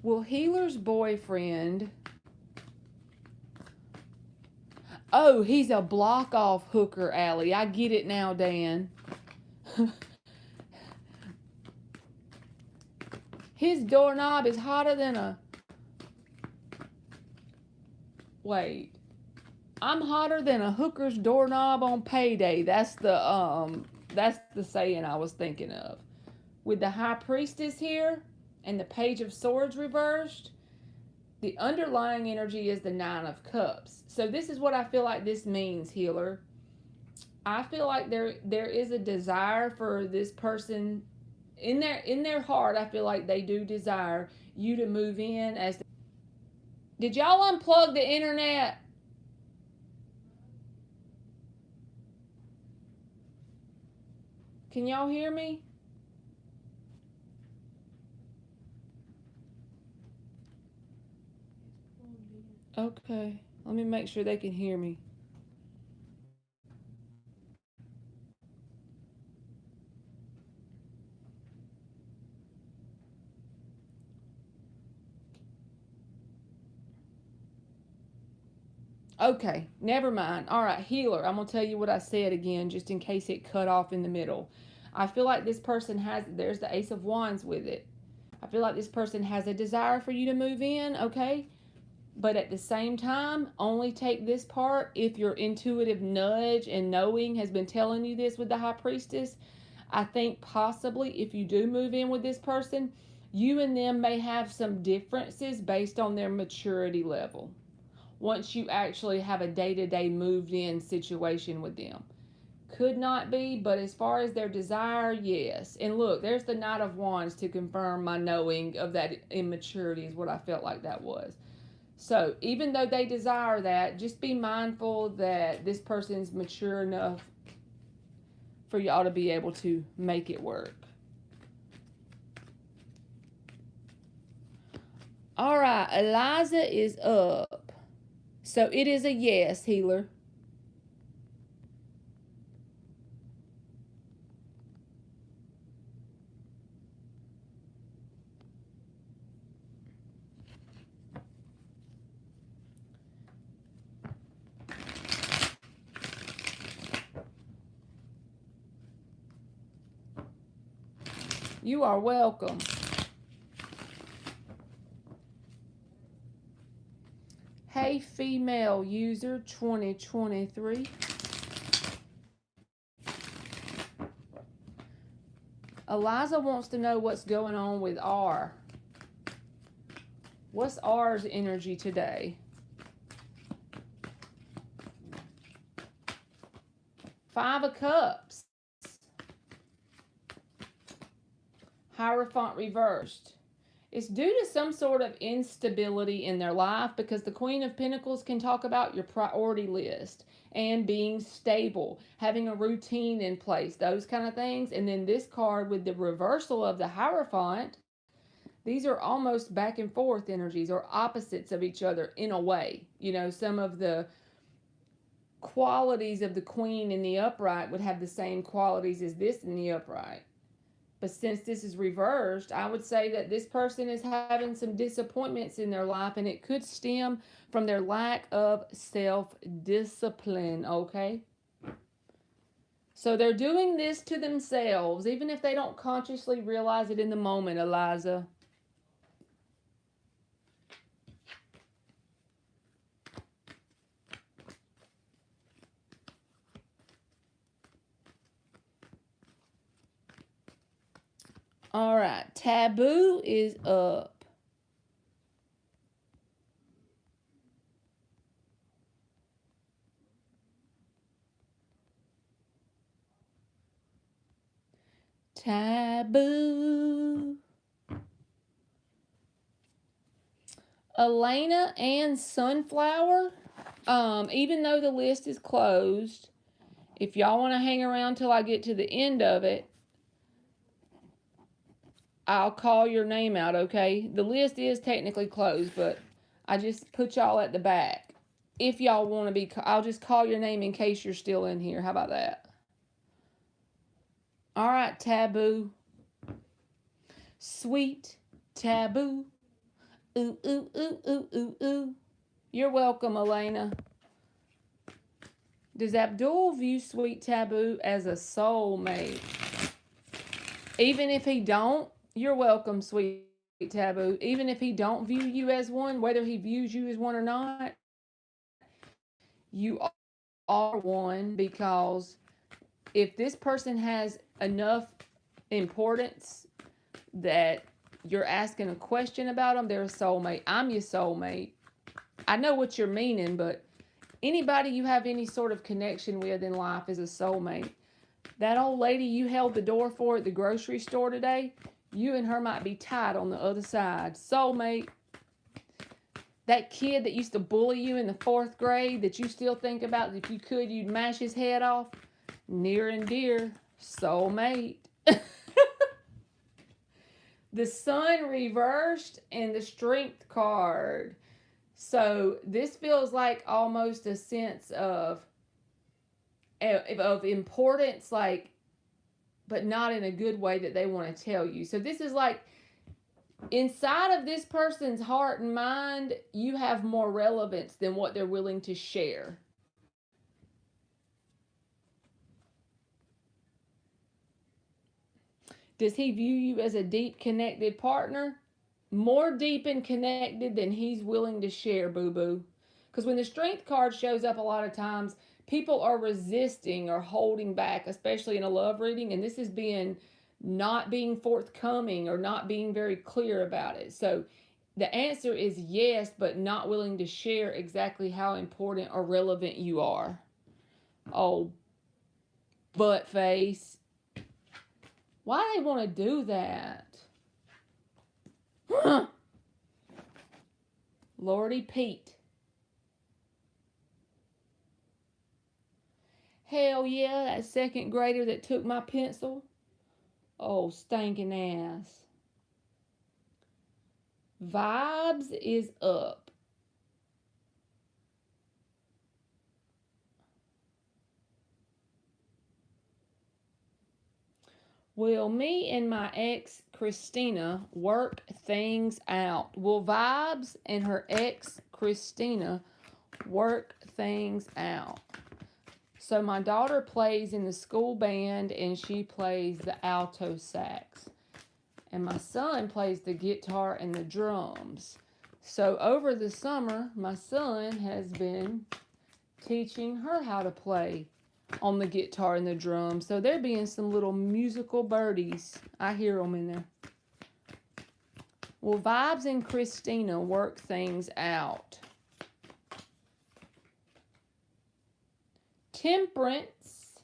Will Healer's boyfriend... Oh, he's a block off hooker, Allie. I get it now, Dan. His doorknob is hotter than a... Wait. I'm hotter than a hooker's doorknob on payday. That's the saying I was thinking of. With the High Priestess here and the Page of Swords reversed, the underlying energy is the Nine of Cups. So this is what I feel like this means, Healer. I feel like there is a desire for this person in their heart. I feel like they do desire you to move in as... Did y'all unplug the internet? Can y'all hear me? Okay, let me make sure they can hear me. Okay, never mind. All right, Healer, I'm going to tell you what I said again just in case it cut off in the middle. I feel like this person there's the Ace of Wands with it. I feel like this person has a desire for you to move in, okay? But at the same time, only take this part if your intuitive nudge and knowing has been telling you this with the High Priestess. I think possibly if you do move in with this person, you and them may have some differences based on their maturity level once you actually have a day-to-day moved in situation with them. Could not be, but as far as their desire, yes. And look, there's the Knight of Wands to confirm my knowing of that immaturity is what I felt like that was. So even though they desire that, just be mindful that this person's mature enough for y'all to be able to make it work. All right, Eliza is up. So it is a yes, Healer. You are welcome. Hey, female user 2023. Eliza wants to know what's going on with R. What's R's energy today? Five of Cups. Hierophant reversed. It's due to some sort of instability in their life, because the Queen of Pentacles can talk about your priority list and being stable, having a routine in place, those kind of things. And then this card with the reversal of the Hierophant, these are almost back and forth energies, or opposites of each other in a way. You know, some of the qualities of the Queen in the upright would have the same qualities as this in the upright. But since this is reversed, I would say that this person is having some disappointments in their life, and it could stem from their lack of self-discipline, okay? So they're doing this to themselves, even if they don't consciously realize it in the moment, Eliza. All right, taboo is up. Taboo. Elena and Sunflower. Even though the list is closed, if y'all want to hang around till I get to the end of it, I'll call your name out, okay? The list is technically closed, but I just put y'all at the back. If y'all want to be, I'll just call your name in case you're still in here. How about that? All right, Taboo. Sweet Taboo. Ooh, ooh, ooh, ooh, ooh, ooh. You're welcome, Elena. Does Abdul view Sweet Taboo as a soulmate? Even if he don't, you're welcome, Sweet Taboo. Even if he don't view you as one, whether he views you as one or not, you are one, because if this person has enough importance that you're asking a question about them, they're a soulmate. I'm your soulmate. I know what you're meaning, but anybody you have any sort of connection with in life is a soulmate. That old lady you held the door for at the grocery store today, you and her might be tied on the other side. Soulmate. That kid that used to bully you in the 4th grade that you still think about, if you could, you'd mash his head off. Near and dear. Soulmate. The Sun reversed and the Strength card. So this feels like almost a sense of importance, like, but not in a good way that they want to tell you. So this is like, inside of this person's heart and mind, you have more relevance than what they're willing to share. Does he view you as a deep connected partner? More deep and connected than he's willing to share, boo-boo. Because when the Strength card shows up, a lot of times people are resisting or holding back, especially in a love reading, and this is not being forthcoming or not being very clear about it. So the answer is yes, but not willing to share exactly how important or relevant you are. Oh, butt face. Why do they want to do that? Lordy Pete. Hell yeah, that 2nd grader that took my pencil. Oh, stinking ass. Vibes is up. Will me and my ex, Christina, work things out? Will Vibes and her ex, Christina, work things out? So my daughter plays in the school band and she plays the alto sax. And my son plays the guitar and the drums. So over the summer, my son has been teaching her how to play on the guitar and the drums. So they're being some little musical birdies. I hear them in there. Well, Vibes and Christina work things out. Temperance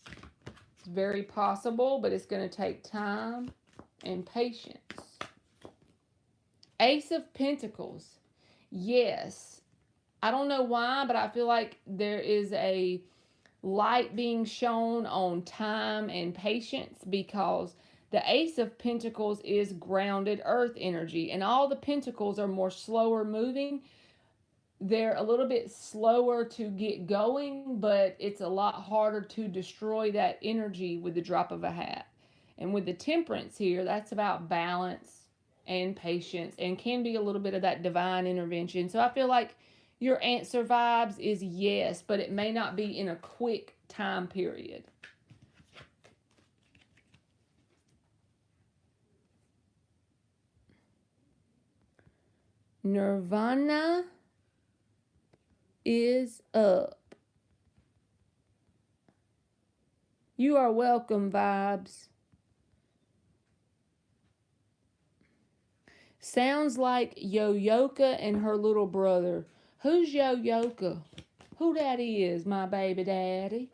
is very possible, but it's going to take time and patience. Ace of Pentacles. Yes. I don't know why, but I feel like there is a light being shown on time and patience, because the Ace of Pentacles is grounded earth energy, and all the pentacles are more slower moving. They're a little bit slower to get going, but it's a lot harder to destroy that energy with the drop of a hat. And with the Temperance here, that's about balance and patience, and can be a little bit of that divine intervention. So I feel like your answer, Vibes, is yes, but it may not be in a quick time period. Nirvana is up. You are welcome, Vibes. Sounds like Yo-Yoka and her little brother. Who's Yo-Yoka? Who that is, my baby daddy?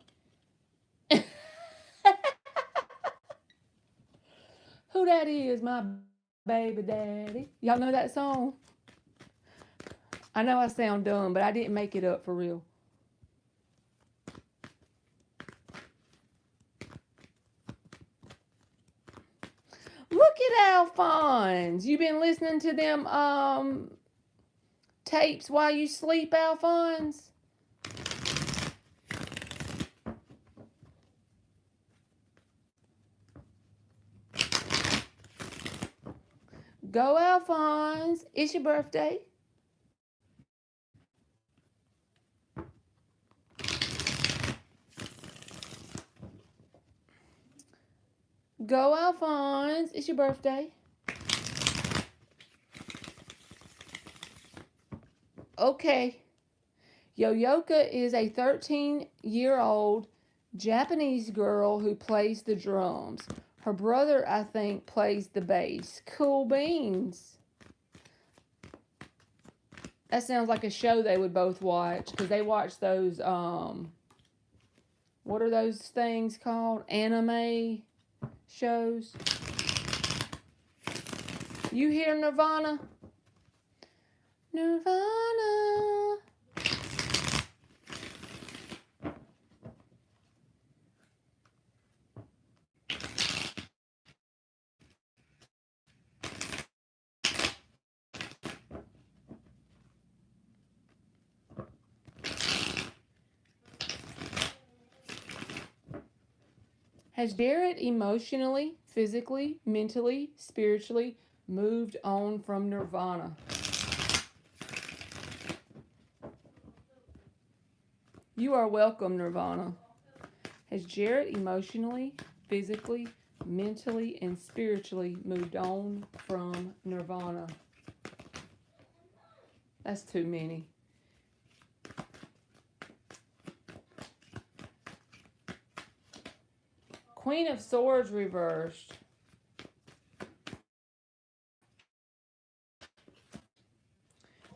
Who that is, my baby daddy? Y'all know that song? I know I sound dumb, but I didn't make it up for real. Look at Alphonse. You been listening to them tapes while you sleep, Alphonse? Go, Alphonse. It's your birthday. Go, Alphonse. It's your birthday. Okay. Yo-Yoka is a 13-year-old Japanese girl who plays the drums. Her brother, I think, plays the bass. Cool beans. That sounds like a show they would both watch, because they watch those, what are those things called? Anime shows. You hear Nirvana? Nirvana. Has Jared emotionally, physically, mentally, spiritually moved on from Nirvana? You are welcome, Nirvana. Has Jared emotionally, physically, mentally, and spiritually moved on from Nirvana? That's too many. Queen of Swords reversed.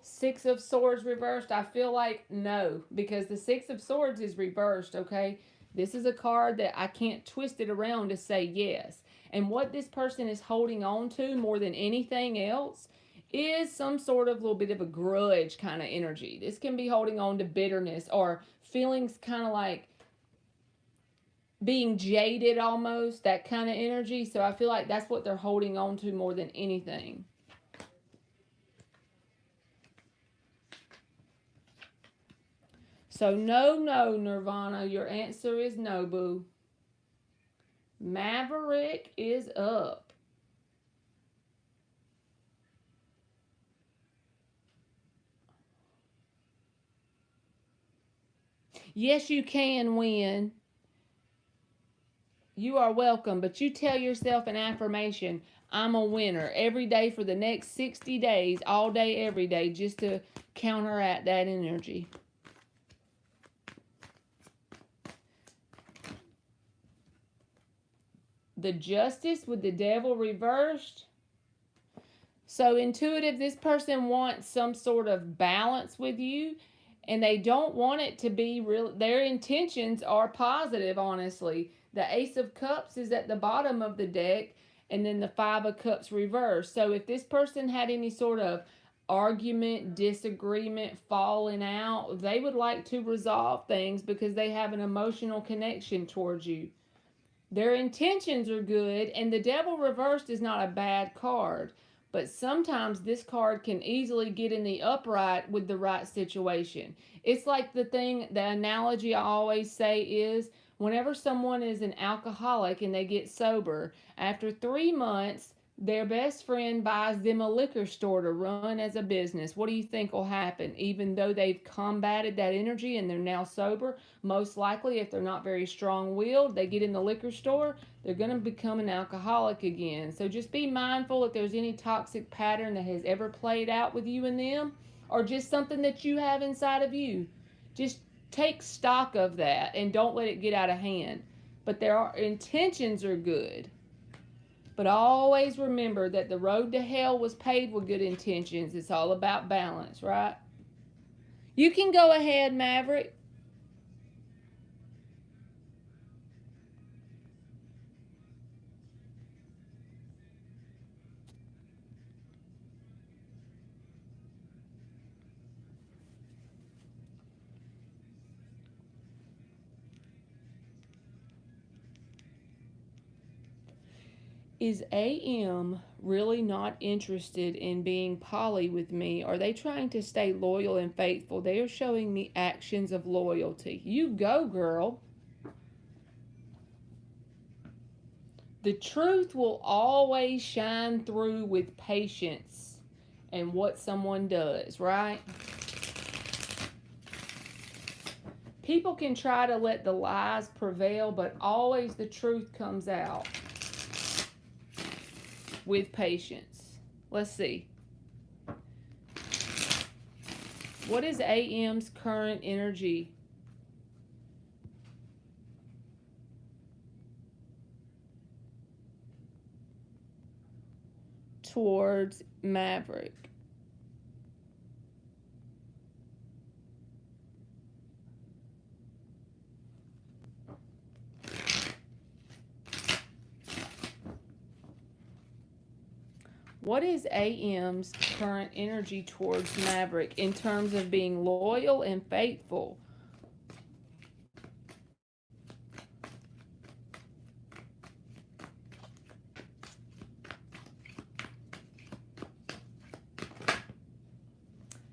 Six of Swords reversed. I feel like no, because the Six of Swords is reversed, okay? This is a card that I can't twist it around to say yes. And what this person is holding on to more than anything else is some sort of little bit of a grudge kind of energy. This can be holding on to bitterness or feelings kind of like being jaded almost, that kind of energy. So I feel like that's what they're holding on to more than anything. So no, Nirvana. Your answer is no, boo. Maverick is up. Yes, you can win. You are welcome, but you tell yourself an affirmation. I'm a winner every day for the next 60 days, all day, every day, just to counteract that energy. the Justice with the Devil reversed. So intuitive, this person wants some sort of balance with you, and they don't want it to be real. Their intentions are positive, honestly. The Ace of Cups is at the bottom of the deck, and then the Five of Cups reversed. So if this person had any sort of argument, disagreement, falling out, they would like to resolve things because they have an emotional connection towards you. Their intentions are good, and the Devil reversed is not a bad card. But sometimes this card can easily get in the upright with the right situation. It's like the analogy I always say is whenever someone is an alcoholic and they get sober, after 3 months, their best friend buys them a liquor store to run as a business. What do you think will happen? Even though they've combated that energy and they're now sober, most likely, if they're not very strong willed, they get in the liquor store, they're going to become an alcoholic again. So just be mindful if there's any toxic pattern that has ever played out with you and them, or just something that you have inside of you. Just take stock of that and don't let it get out of hand. But their intentions are good. But always remember that the road to hell was paved with good intentions. It's all about balance, right? You can go ahead, Maverick. Is AM really not interested in being poly with me? Are they trying to stay loyal and faithful? They are showing me actions of loyalty. You go, girl. The truth will always shine through with patience and what someone does, right? People can try to let the lies prevail, but always the truth comes out with patience. Let's see. What is AM's current energy? Towards Maverick. What is AM's current energy towards Maverick in terms of being loyal and faithful?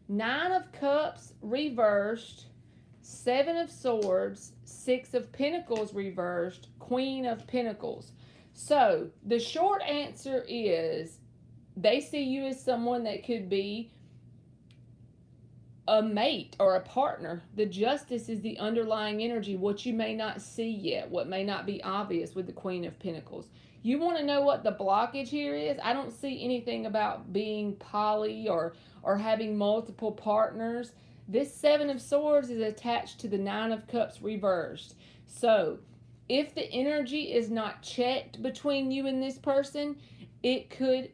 Nine of Cups reversed, Seven of Swords, Six of Pentacles reversed, Queen of Pentacles. So the short answer is they see you as someone that could be a mate or a partner. The Justice is the underlying energy, what you may not see yet, what may not be obvious with the Queen of Pentacles. You want to know what the blockage here is? I don't see anything about being poly or having multiple partners. This Seven of Swords is attached to the Nine of Cups reversed. So if the energy is not checked between you and this person, it could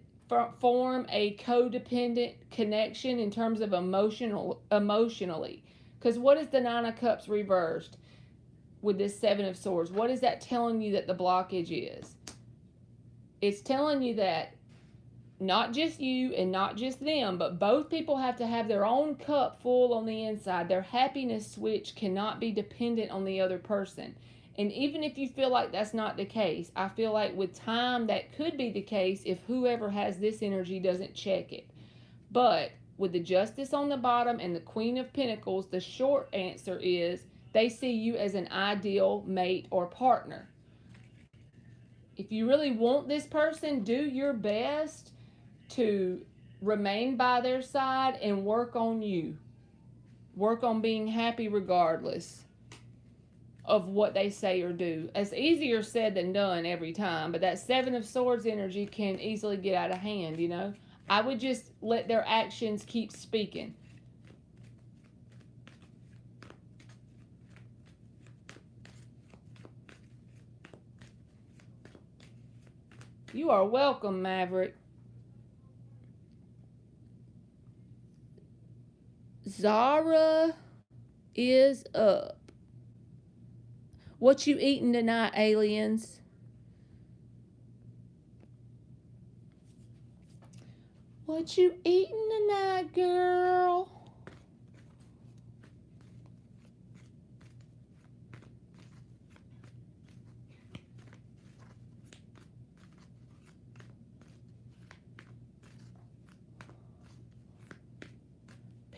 form a codependent connection in terms of emotionally. Because what is the Nine of Cups reversed with this Seven of Swords? What is that telling you that the blockage is? It's telling you that not just you and not just them, but both people have to have their own cup full on the inside. Their happiness switch cannot be dependent on the other person. And even if you feel like that's not the case, I feel like with time that could be the case if whoever has this energy doesn't check it. But with the Justice on the bottom and the Queen of Pentacles, the short answer is they see you as an ideal mate or partner. If you really want this person, do your best to remain by their side and work on you. Work on being happy regardless of what they say or do. It's easier said than done every time, but that Seven of Swords energy can easily get out of hand, you know. I would just let their actions keep speaking. You are welcome, Maverick. Zara is up. What you eating tonight, aliens? What you eating tonight, girl?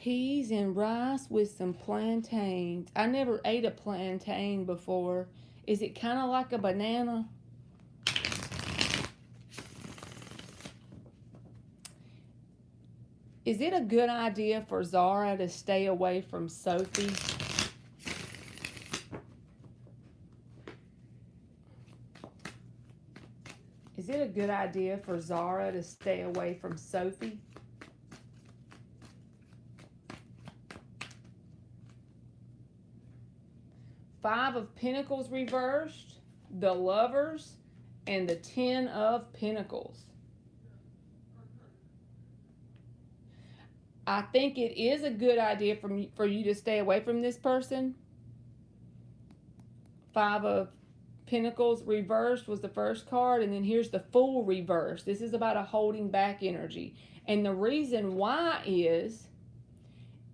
Peas and rice with some plantains. I never ate a plantain before. Is it kind of like a banana? Is it a good idea for Zara to stay away from Sophie? Is it a good idea for Zara to stay away from Sophie? Five of Pentacles reversed, the Lovers, and the Ten of Pentacles. I think it is a good idea for you to stay away from this person. Five of Pentacles reversed was the first card, and then here's the Fool reversed. This is about a holding back energy. And the reason why is,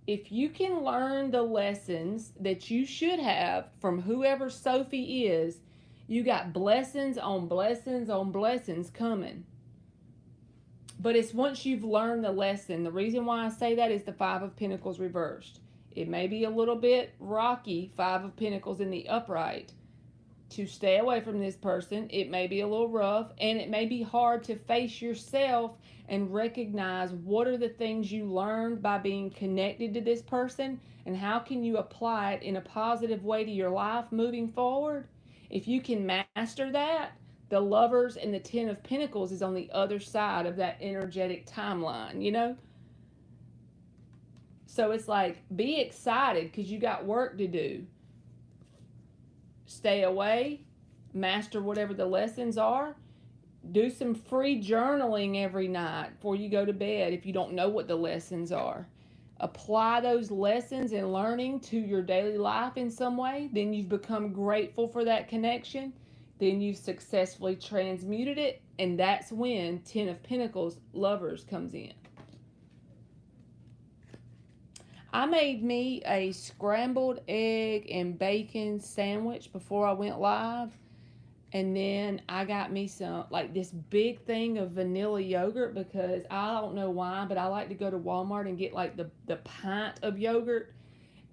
if you can learn the lessons that you should have from whoever Sophie is, you got blessings on blessings on blessings coming. But it's once you've learned the lesson. The reason why I say that is the Five of Pentacles reversed. It may be a little bit rocky, Five of Pentacles in the upright, to stay away from this person. It may be a little rough, and it may be hard to face yourself and recognize what are the things you learned by being connected to this person, and how can you apply it in a positive way to your life moving forward. If you can master that, the Lovers and the Ten of Pentacles is on the other side of that energetic timeline, you know? So it's like, be excited because you got work to do. Stay away, master whatever the lessons are. Do some free journaling every night before you go to bed if you don't know what the lessons are. Apply those lessons and learning to your daily life in some way. Then you've become grateful for that connection. Then you've successfully transmuted it, and that's when Ten of Pentacles Lovers comes in. I made me a scrambled egg and bacon sandwich before I went live. And then I got me some, like this big thing of vanilla yogurt, because I don't know why, but I like to go to Walmart and get like the pint of yogurt.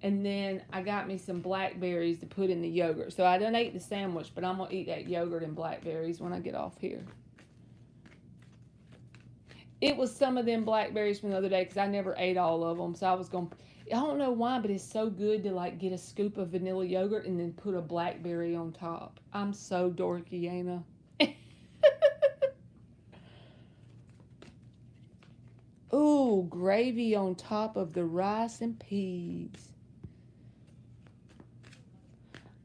And then I got me some blackberries to put in the yogurt. So I done ate the sandwich, but I'm going to eat that yogurt and blackberries when I get off here. It was some of them blackberries from the other day because I never ate all of them. So I was going to, I don't know why, but it's so good to like get a scoop of vanilla yogurt and then put a blackberry on top. I'm so dorky, ain't I? Ooh, gravy on top of the rice and peas.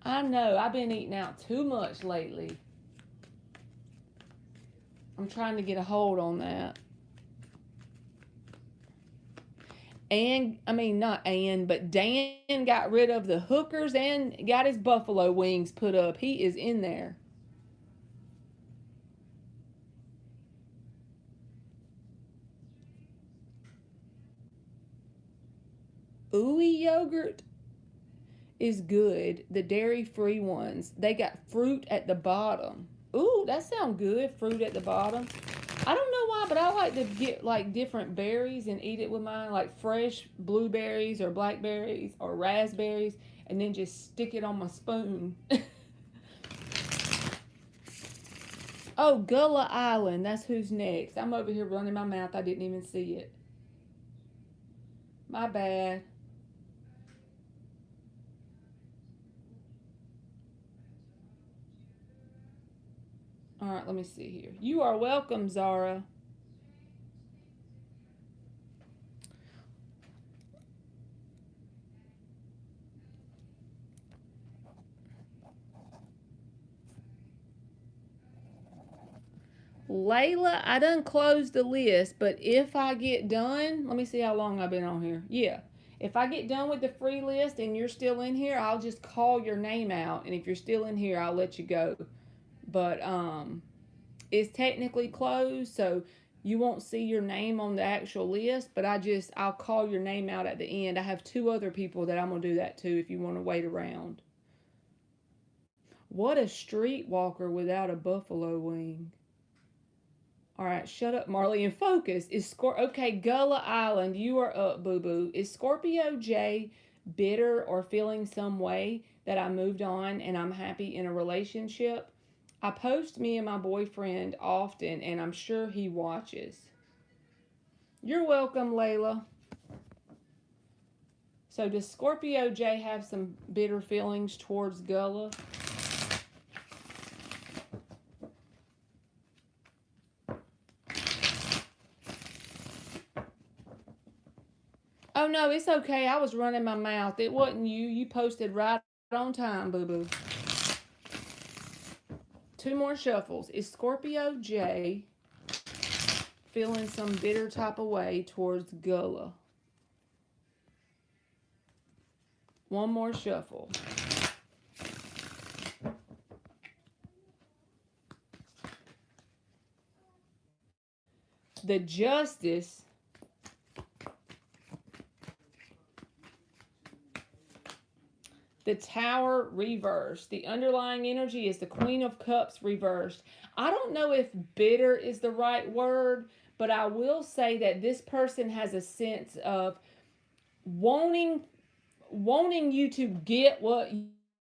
I know, I've been eating out too much lately. I'm trying to get a hold on that. And, I mean, not Ann, but Dan got rid of the hookers and got his buffalo wings put up. He is in there. Ooey yogurt is good. The dairy-free ones. They got fruit at the bottom. Ooh, that sounds good. Fruit at the bottom. I don't know why, but I like to get like different berries and eat it with mine, like fresh blueberries or blackberries or raspberries, and then just stick it on my spoon. Oh, Gullah Island. That's who's next. I'm over here running my mouth. I didn't even see it. My bad. All right, let me see here. You are welcome, Zara. Layla, I done closed the list, but if I get done, let me see how long I've been on here. Yeah. If I get done with the free list and you're still in here, I'll just call your name out. And if you're still in here, I'll let you go. But it's technically closed, so you won't see your name on the actual list, but I'll call your name out at the end. I have 2 other people that I'm going to do that to if you want to wait around. What a streetwalker without a buffalo wing. All right, shut up, Marley, and focus. Okay, Gullah Island, you are up, boo boo. Is Scorpio J bitter or feeling some way that I moved on and I'm happy in a relationship? I post me and my boyfriend often, and I'm sure he watches. You're welcome, Layla. So, does Scorpio J have some bitter feelings towards Gullah? Oh no, it's okay. I was running my mouth. It wasn't you. You posted right on time, boo boo. 2 more shuffles. Is Scorpio J feeling some bitter type of way towards Gullah? 1 more shuffle. The Justice. The Tower reversed. The underlying energy is the Queen of Cups reversed. I don't know if bitter is the right word, but I will say that this person has a sense of wanting you to get what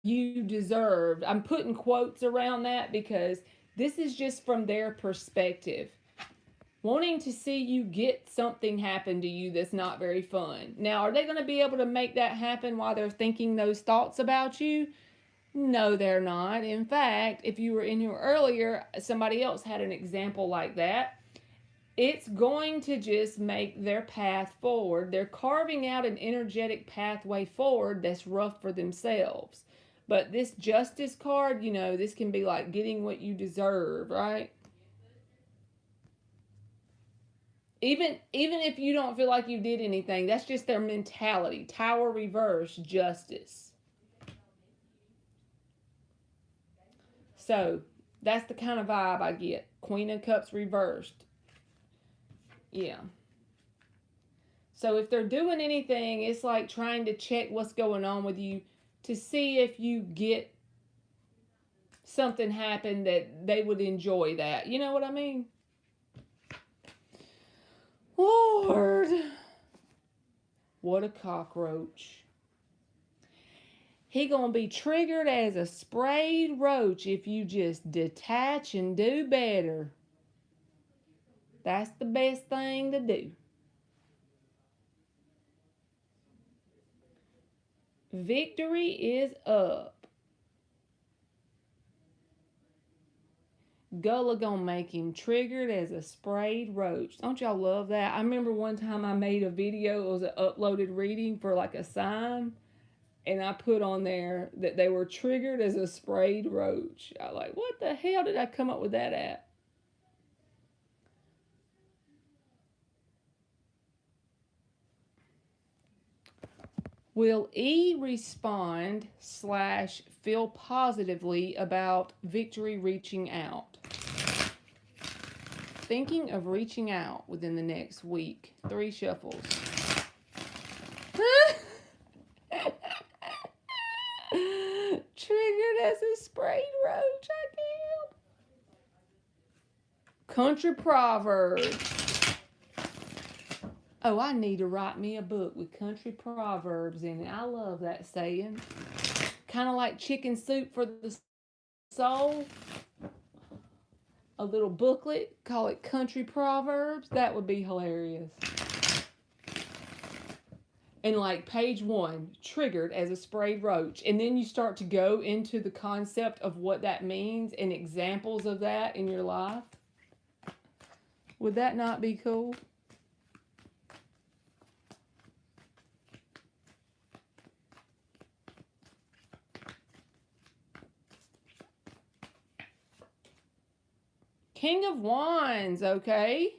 you deserve. I'm putting quotes around that because this is just from their perspective. Wanting to see you get something happen to you that's not very fun. Now, are they going to be able to make that happen while they're thinking those thoughts about you? No, they're not. In fact, if you were in here earlier, somebody else had an example like that. It's going to just make their path forward. They're carving out an energetic pathway forward that's rough for themselves. But this Justice card, this can be like getting what you deserve, right? Even if you don't feel like you did anything, that's just their mentality. Tower reverse, Justice. So that's the kind of vibe I get. Queen of Cups reversed. Yeah. So if they're doing anything, it's like trying to check what's going on with you to see if you get something happen that they would enjoy that. You know what I mean? Lord. What a cockroach. He gonna be triggered as a sprayed roach if you just detach and do better. That's the best thing to do. Victory is up. Gullah gonna make him triggered as a sprayed roach. Don't y'all love that? I remember one time I made a video. It was an uploaded reading for like a sign. And I put on there that they were triggered as a sprayed roach. I like, what the hell did I come up with that at? Will E respond / feel positively about Victory reaching out? Thinking of reaching out within the next week. 3 shuffles. Triggered as a sprayed roach. I can't. Country proverbs. Oh, I need to write me a book with country proverbs in it. I love that saying. Kind of like chicken soup for the soul. A little booklet, call it Country Proverbs. That would be hilarious. And like page 1, triggered as a sprayed roach. And then you start to go into the concept of what that means and examples of that in your life. Would that not be cool? King of Wands, okay?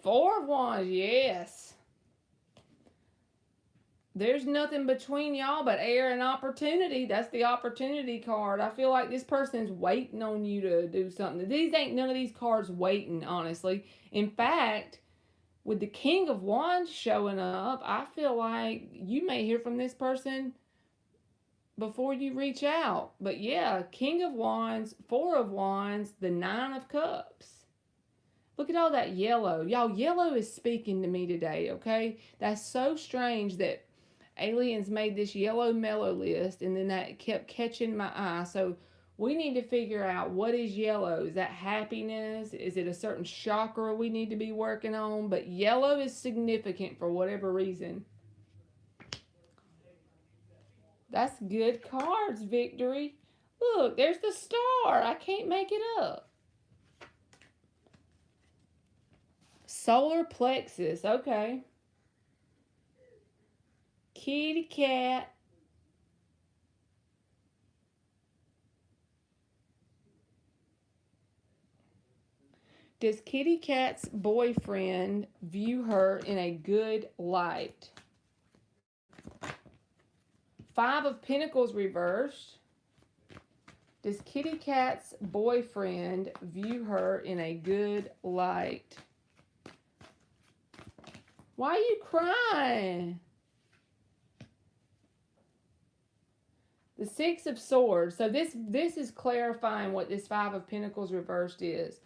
Four of Wands, yes. There's nothing between y'all but air and opportunity. That's the opportunity card. I feel like this person's waiting on you to do something. These ain't none of these cards waiting, honestly. In fact, with the King of Wands showing up, I feel like you may hear from this person before you reach out. But yeah, King of Wands, Four of Wands, the Nine of Cups. Look at all that yellow. Y'all, yellow is speaking to me today, okay? That's so strange that aliens made this yellow mellow list and then that kept catching my eye. So we need to figure out what is yellow. Is that happiness? Is it a certain chakra we need to be working on? But yellow is significant for whatever reason. That's good cards, Victory. Look, there's the star. I can't make it up. Solar plexus. Okay. Kitty cat. Does Kitty Cat's boyfriend view her in a good light? Five of Pentacles reversed. Does Kitty Cat's boyfriend view her in a good light? Why are you crying? The Six of Swords. So this is clarifying what this Five of Pentacles reversed is.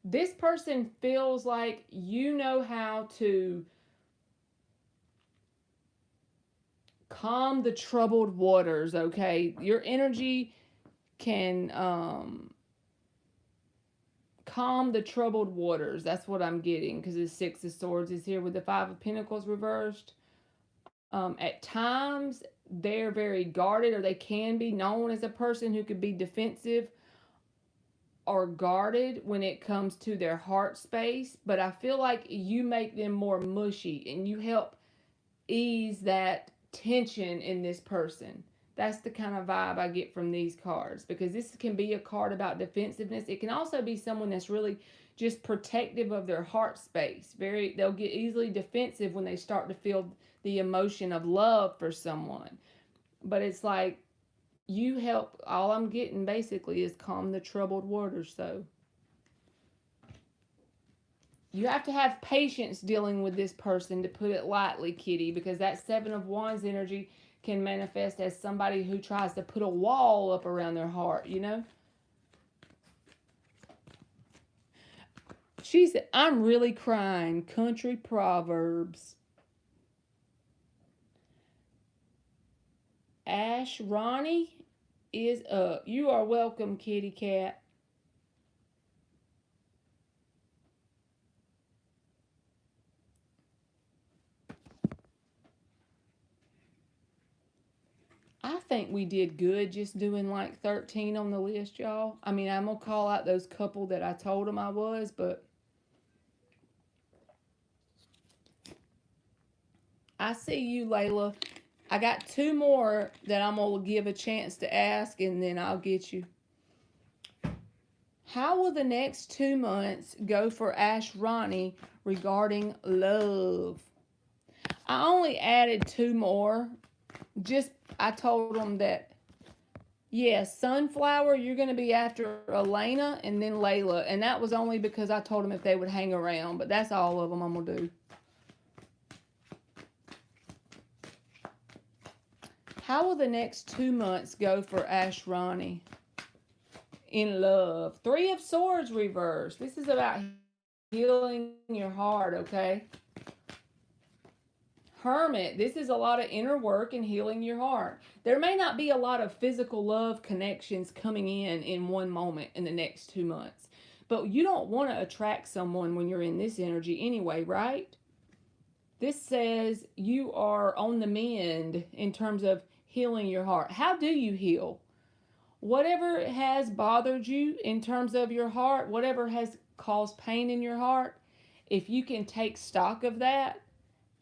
This person feels like you know how to calm the troubled waters, okay? Your energy can calm the troubled waters. That's what I'm getting because the Six of Swords is here with the Five of Pentacles reversed. At times, they're very guarded, or they can be known as a person who could be defensive or guarded when it comes to their heart space. But I feel like you make them more mushy and you help ease that tension in this person. That's the kind of vibe I get from these cards, because this can be a card about defensiveness. It can also be someone that's really just protective of their heart space. They'll get easily defensive when they start to feel the emotion of love for someone. But it's like you help. All I'm getting basically is calm the troubled waters. So you have to have patience dealing with this person, to put it lightly, Kitty, because that Seven of Wands energy can manifest as somebody who tries to put a wall up around their heart, you know? She said, I'm really crying. Country Proverbs. Ash Ronnie is up. You are welcome, kitty cat. I think we did good just doing like 13 on the list, y'all. I mean, I'm going to call out those couple that I told them I was, but I see you, Layla. I got two more that I'm going to give a chance to ask, and then I'll get you. How will the next 2 months go for Ash Ronnie regarding love? I only added two more. I told them that, yeah, Sunflower, you're going to be after Elena and then Layla. And that was only because I told them if they would hang around. But that's all of them I'm going to do. How will the next 2 months go for Ash Ronnie in love? Three of Swords reversed. This is about healing your heart, okay? Hermit, this is a lot of inner work and healing your heart. There may not be a lot of physical love connections coming in one moment in the next 2 months. But you don't want to attract someone when you're in this energy anyway, right? This says you are on the mend in terms of healing your heart. How do you heal? Whatever has bothered you in terms of your heart, whatever has caused pain in your heart, if you can take stock of that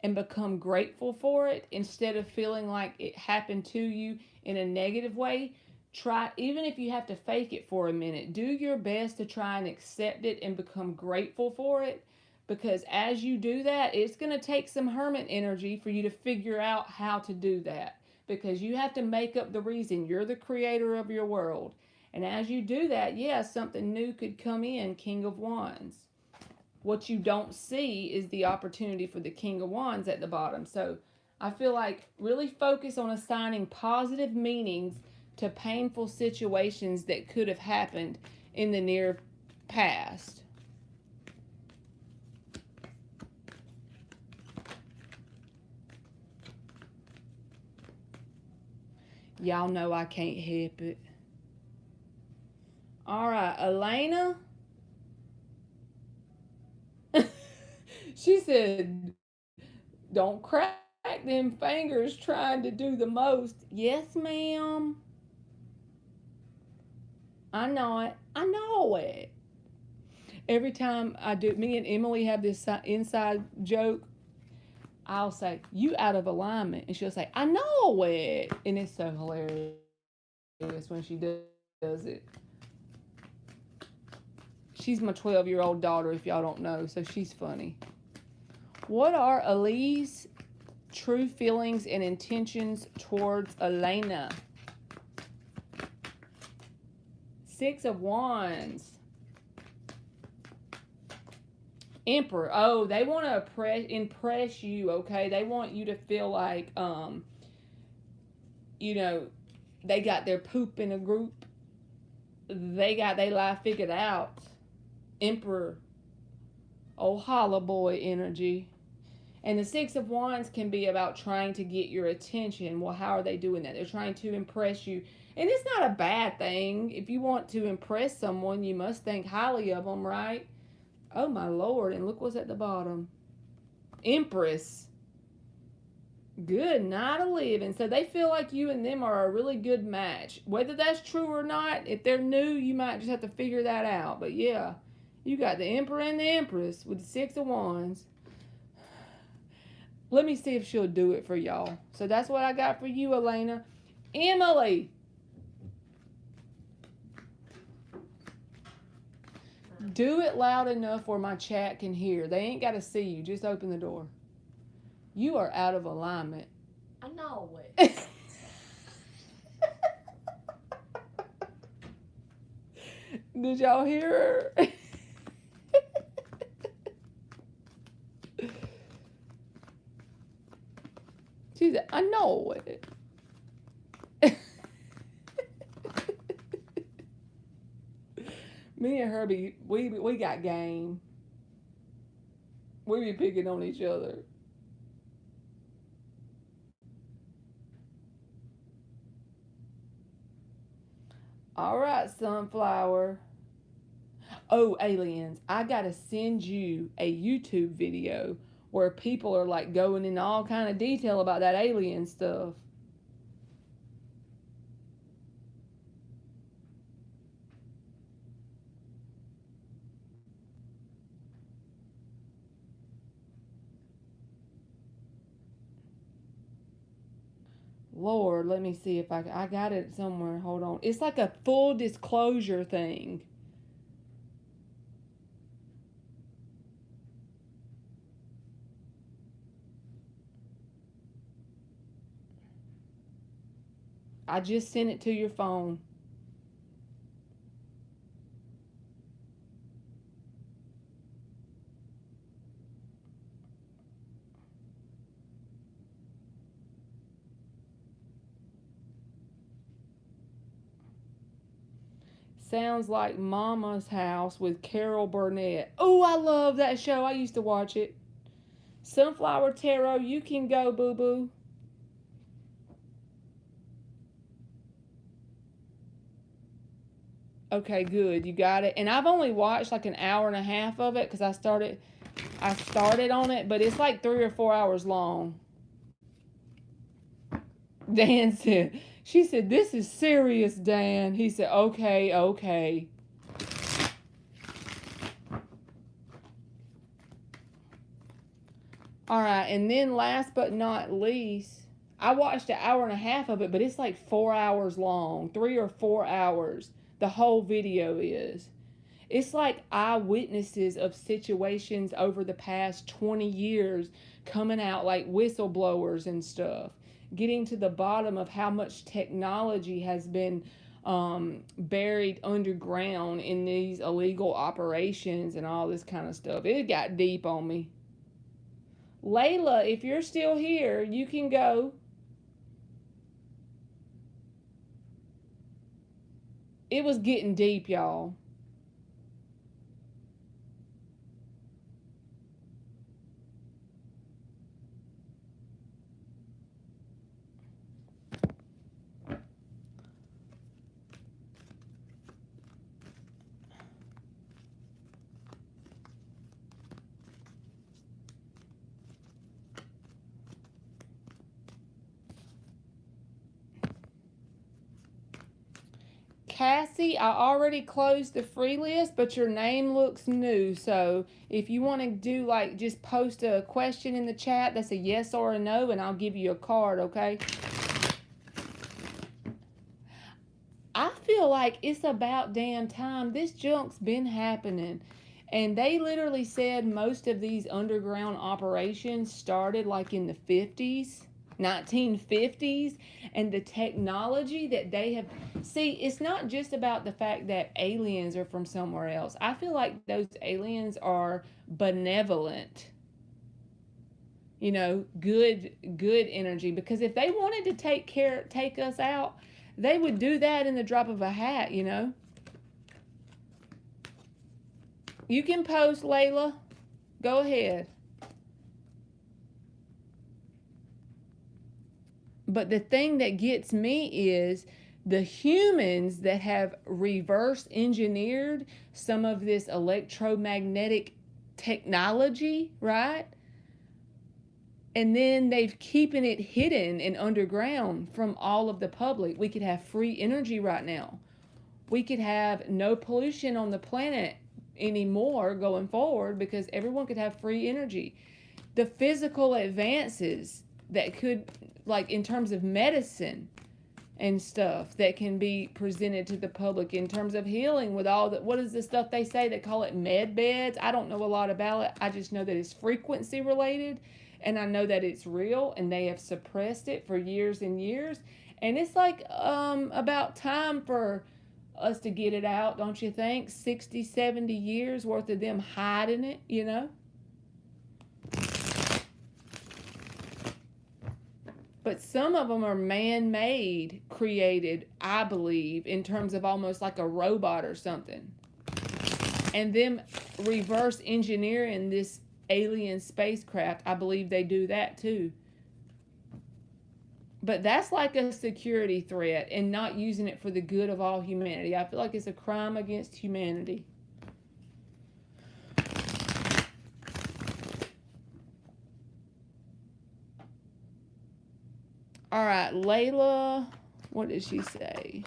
and become grateful for it instead of feeling like it happened to you in a negative way, Try, even if you have to fake it for a minute, do your best to try and accept it and become grateful for it. Because as you do that, it's going to take some hermit energy for you to figure out how to do that. Because you have to make up the reason. You're the creator of your world. And as you do that, yes, something new could come in, King of Wands. What you don't see is the opportunity for the King of Wands at the bottom. So I feel like really focus on assigning positive meanings to painful situations that could have happened in the near past. Y'all know I can't help it. All right, Elena. She said, don't crack them fingers trying to do the most. Yes, ma'am. I know it. I know it. Every time I do, me and Emily have this inside joke. I'll say, you out of alignment. And she'll say, I know it. And it's so hilarious when she does it. She's my 12-year-old daughter, if y'all don't know, so she's funny. What are Ali's true feelings and intentions towards Elena? Six of Wands. Emperor. Oh, they want to impress you, okay? They want you to feel like, you know, they got their poop in a group. They got their life figured out. Emperor. Oh, holla boy energy. And the Six of Wands can be about trying to get your attention. Well, how are they doing that? They're trying to impress you. And it's not a bad thing. If you want to impress someone, you must think highly of them, right? Oh, my Lord. And look what's at the bottom. Empress. Good night of living. So they feel like you and them are a really good match. Whether that's true or not, if they're new, you might just have to figure that out. But yeah, you got the Emperor and the Empress with the Six of Wands. Let me see if she'll do it for y'all. So that's what I got for you, Elena. Emily. Do it loud enough where my chat can hear. They ain't got to see you. Just open the door. You are out of alignment. I know it. Did y'all hear her? She said, I know it. Me and Herbie, we got game. We be picking on each other. All right, Sunflower. Oh, aliens, I gotta send you a YouTube video where people are like going in all kind of detail about that alien stuff. Lord, let me see if I got it somewhere. Hold on. It's like a full disclosure thing. I just sent it to your phone. Sounds like Mama's House with Carol Burnett. Oh, I love that show. I used to watch it. Sunflower Tarot, you can go, boo-boo. Okay, good. You got it. And I've only watched like an hour and a half of it because I started on it, but it's like 3 or 4 hours long. Dan said, she said, this is serious, Dan. He said, okay, okay. All right, and then last but not least, I watched an hour and a half of it, but it's like 4 hours long, 3 or 4 hours. The whole video is. It's like eyewitnesses of situations over the past 20 years coming out like whistleblowers and stuff, getting to the bottom of how much technology has been buried underground in these illegal operations and all this kind of stuff. It got deep on me. Layla, if you're still here, you can go. It was getting deep, y'all. Cassie, I already closed the free list, but your name looks new. So if you want to do like just post a question in the chat that's a yes or a no, and I'll give you a card, okay? I feel like it's about damn time. This junk's been happening. And they literally said most of these underground operations started like in the 50s. 1950s, and the technology that they have, see, it's not just about the fact that aliens are from somewhere else. I feel like those aliens are benevolent, you know, good energy, because if they wanted to take us out, they would do that in the drop of a hat, you know. You can post, Layla, go ahead. But the thing that gets me is the humans that have reverse engineered some of this electromagnetic technology, right? And then they've keeping it hidden and underground from all of the public. We could have free energy right now. We could have no pollution on the planet anymore going forward because everyone could have free energy. The physical advances that could, like in terms of medicine and stuff that can be presented to the public in terms of healing with all that, what is the stuff they say? They call it med beds. I don't know a lot about it. I just know that it's frequency related, and I know that it's real, and they have suppressed it for years and years. And it's like about time for us to get it out, don't you think? 60, 70 years worth of them hiding it, you know? But some of them are man-made, created, I believe, in terms of almost like a robot or something. And them reverse engineering this alien spacecraft, I believe they do that too. But that's like a security threat and not using it for the good of all humanity. I feel like it's a crime against humanity. All right, Layla, what did she say?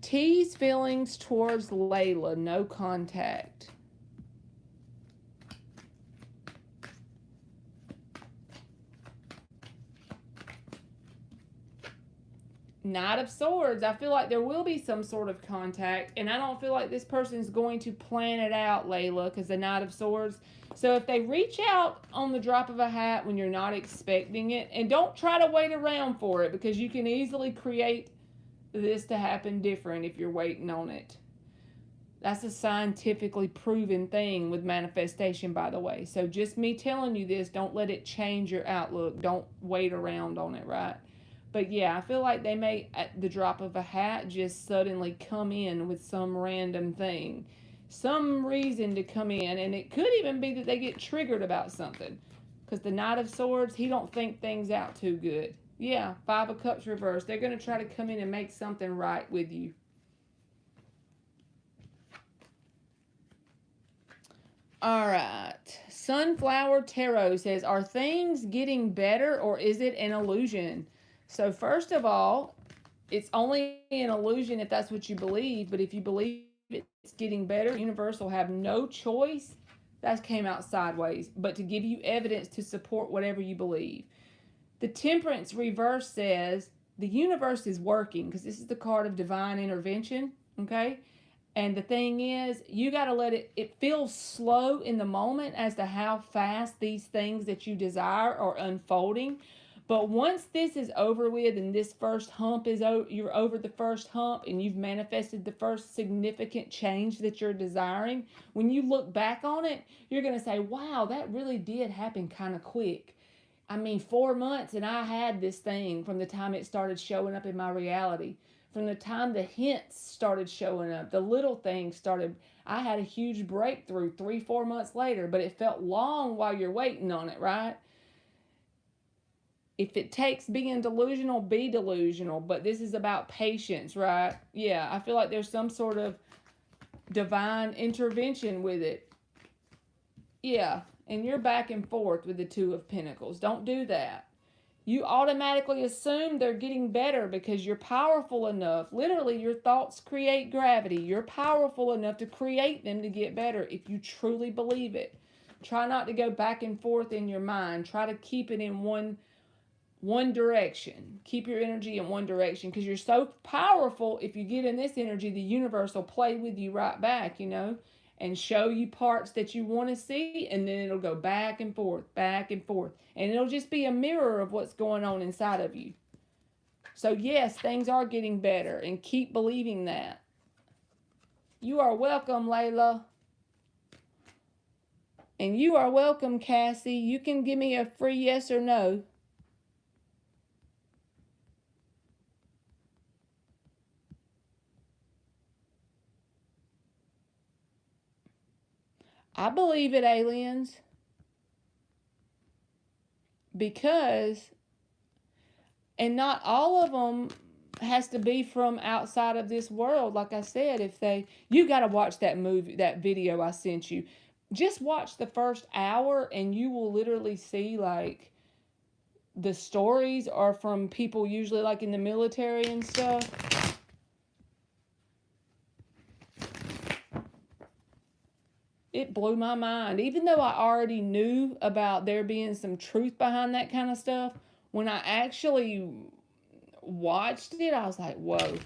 T's feelings towards Layla, no contact. Knight of Swords, I feel like there will be some sort of contact, and I don't feel like this person's going to plan it out, Layla, because the Knight of Swords. So if they reach out on the drop of a hat when you're not expecting it, and don't try to wait around for it, because you can easily create this to happen different if you're waiting on it. That's a scientifically proven thing with manifestation, by the way. So just me telling you this, don't let it change your outlook. Don't wait around on it, right? But yeah, I feel like they may, at the drop of a hat, just suddenly come in with some random thing. Some reason to come in. And it could even be that they get triggered about something. Because the Knight of Swords, he don't think things out too good. Yeah, Five of Cups reversed. They're going to try to come in and make something right with you. All right. Sunflower Tarot says, are things getting better or is it an illusion? So first of all, it's only an illusion if that's what you believe. But if you believe it's getting better, the universe will have no choice. That came out sideways. But to give you evidence to support whatever you believe. The Temperance reverse says the universe is working, because this is the card of divine intervention, okay? And the thing is, you got to let it feels slow in the moment as to how fast these things that you desire are unfolding. But once this is over with and this first hump is over, you're over the first hump and you've manifested the first significant change that you're desiring, when you look back on it, you're going to say, wow, that really did happen kind of quick. I mean, 4 months and I had this thing from the time it started showing up in my reality. From the time the hints started showing up, the little things started, I had a huge breakthrough 3-4 months later, but it felt long while you're waiting on it, right? If it takes being delusional, be delusional. But this is about patience, right? Yeah, I feel like there's some sort of divine intervention with it. Yeah, and you're back and forth with the Two of Pentacles. Don't do that. You automatically assume they're getting better because you're powerful enough. Literally, your thoughts create gravity. You're powerful enough to create them to get better if you truly believe it. Try not to go back and forth in your mind. Try to keep it in one direction. Keep your energy in one direction, because you're so powerful. If you get in this energy, the universe will play with you right back, and show you parts that you want to see, and then it'll go back and forth, and it'll just be a mirror of what's going on inside of you. So yes, things are getting better, and keep believing that. You are welcome, Layla. And you are welcome, Cassie. You can give me a free yes or no. I believe it, aliens. Because, and not all of them has to be from outside of this world. Like I said, you got to watch that video I sent you. Just watch the first hour and you will literally see, like, the stories are from people usually like in the military and stuff. It blew my mind. Even though I already knew about there being some truth behind that kind of stuff, when I actually watched it, I was like, whoa.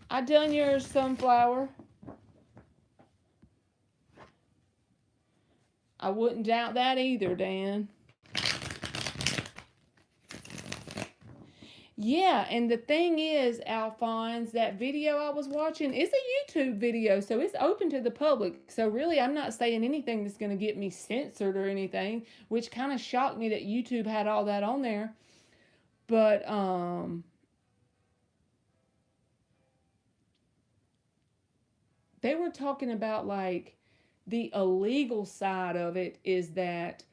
I done yours, Sunflower. I wouldn't doubt that either, Dan. Yeah, and the thing is, Alphonse, that video I was watching is a YouTube video, so it's open to the public. So really, I'm not saying anything that's going to get me censored or anything, which kind of shocked me that YouTube had all that on there. But, they were talking about, like, the illegal side of it is that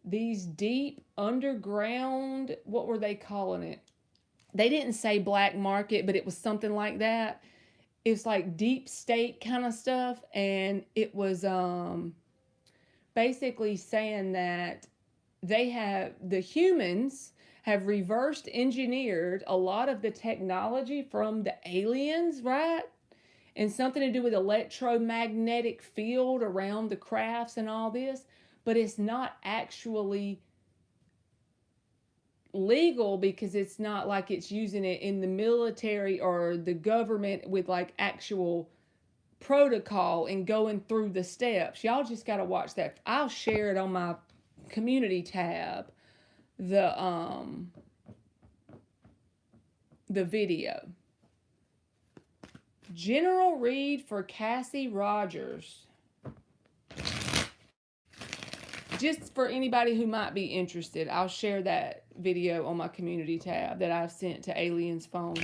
these deep underground, what were they calling it? They didn't say black market, but it was something like that. It's like deep state kind of stuff. And it was basically saying that the humans have reversed engineered a lot of the technology from the aliens, right? And something to do with electromagnetic field around the crafts and all this, but it's not actually legal because it's not like it's using it in the military or the government with like actual protocol and going through the steps. Y'all just got to watch that. I'll share it on my community tab, the video. General read for Cassie Rogers. Just for anybody who might be interested, I'll share that video on my community tab that I've sent to Alien's phone.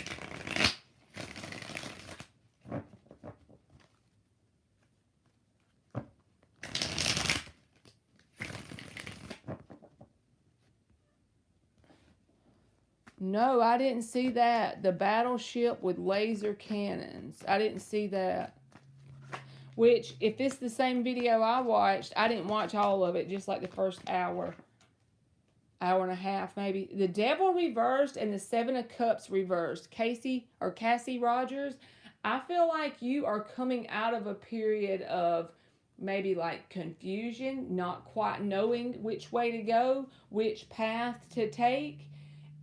No, I didn't see that. The battleship with laser cannons. I didn't see that. which if it's the same video I watched, I didn't watch all of it, just like the first hour and a half maybe. The Devil reversed and the Seven of Cups reversed. Cassie Rogers, I feel like you are coming out of a period of maybe like confusion, not quite knowing which way to go, which path to take.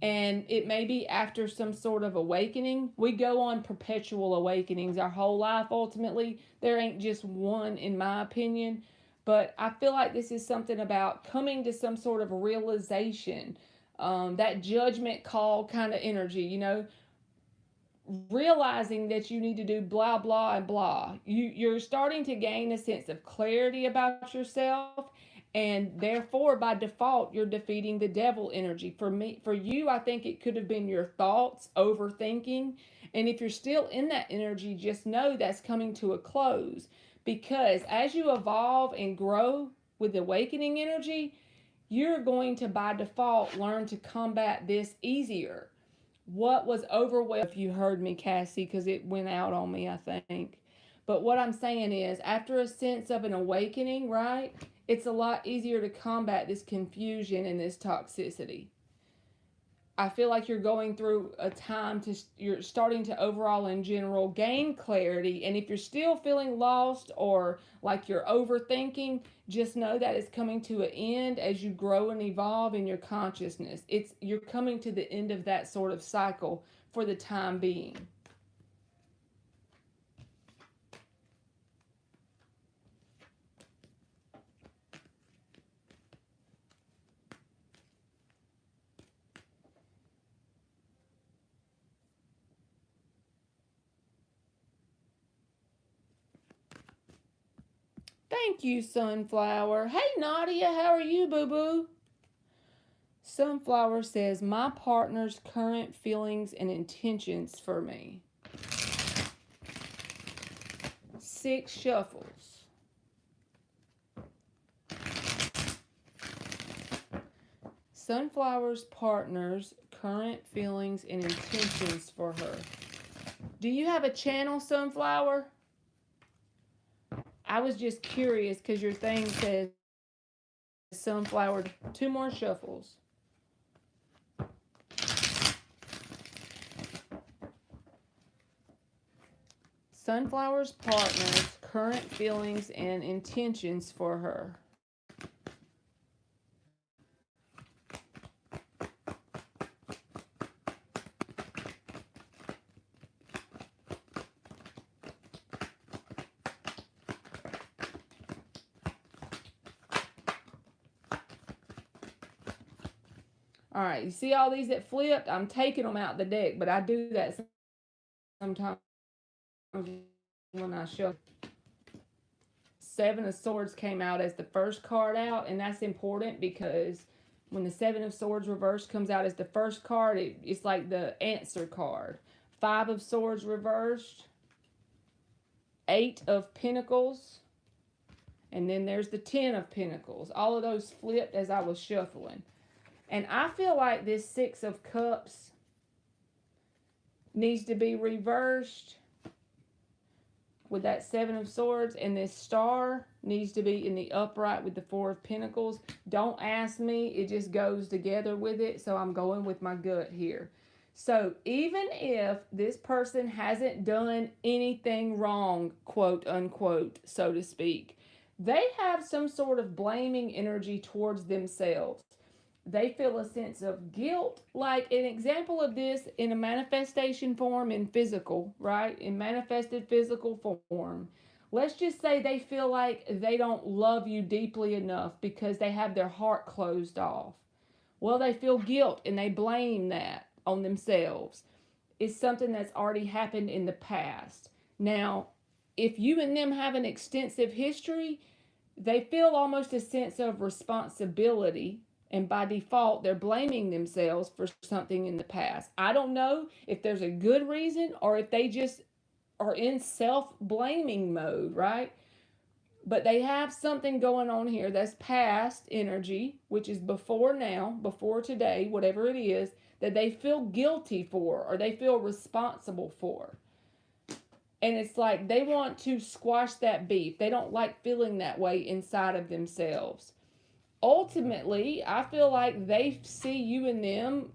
And it may be after some sort of awakening. We go on perpetual awakenings our whole life ultimately. There ain't just one, in my opinion. But I feel like this is something about coming to some sort of realization, that judgment call kind of energy, realizing that you need to do blah blah and blah. You're starting to gain a sense of clarity about yourself, and therefore by default you're defeating the devil energy. For you, I think it could have been your thoughts overthinking, and if you're still in that energy, just know that's coming to a close, because as you evolve and grow with awakening energy, you're going to by default learn to combat this easier. What was overwhelmed, if you heard me, Cassie, because it went out on me, I think. But what I'm saying is, after a sense of an awakening, right, it's a lot easier to combat this confusion and this toxicity. I feel like you're going through a time you're starting to overall in general gain clarity. And if you're still feeling lost or like you're overthinking, just know that it's coming to an end as you grow and evolve in your consciousness. You're coming to the end of that sort of cycle for the time being. Thank you, Sunflower. Hey, Nadia, how are you, boo-boo? Sunflower says, my partner's current feelings and intentions for me. 6 shuffles. Sunflower's partner's current feelings and intentions for her. Do you have a channel, Sunflower? I was just curious because your thing says Sunflower. 2 more shuffles. Sunflower's partner's current feelings and intentions for her. All right, you see all these that flipped? I'm taking them out the deck, but I do that sometimes when I show. 7 of Swords came out as the first card out, and that's important because when the 7 of Swords reversed comes out as the first card, it's like the answer card. 5 of Swords reversed, 8 of Pentacles, and then there's the 10 of Pentacles. All of those flipped as I was shuffling. And I feel like this 6 of Cups needs to be reversed with that 7 of Swords, and this star needs to be in the upright with the 4 of Pentacles. Don't ask me, it just goes together with it, so I'm going with my gut here. So even if this person hasn't done anything wrong, quote unquote, so to speak, they have some sort of blaming energy towards themselves. They feel a sense of guilt. Like an example of this in a manifestation form in physical, right? In manifested physical form. Let's just say they feel like they don't love you deeply enough because they have their heart closed off. Well, they feel guilt and they blame that on themselves. It's something that's already happened in the past. Now, if you and them have an extensive history, they feel almost a sense of responsibility. And by default, they're blaming themselves for something in the past. I don't know if there's a good reason or if they just are in self-blaming mode, right? But they have something going on here that's past energy, which is before now, before today, whatever it is, that they feel guilty for or they feel responsible for. And it's like they want to squash that beef. They don't like feeling that way inside of themselves. Ultimately, I feel like they see you and them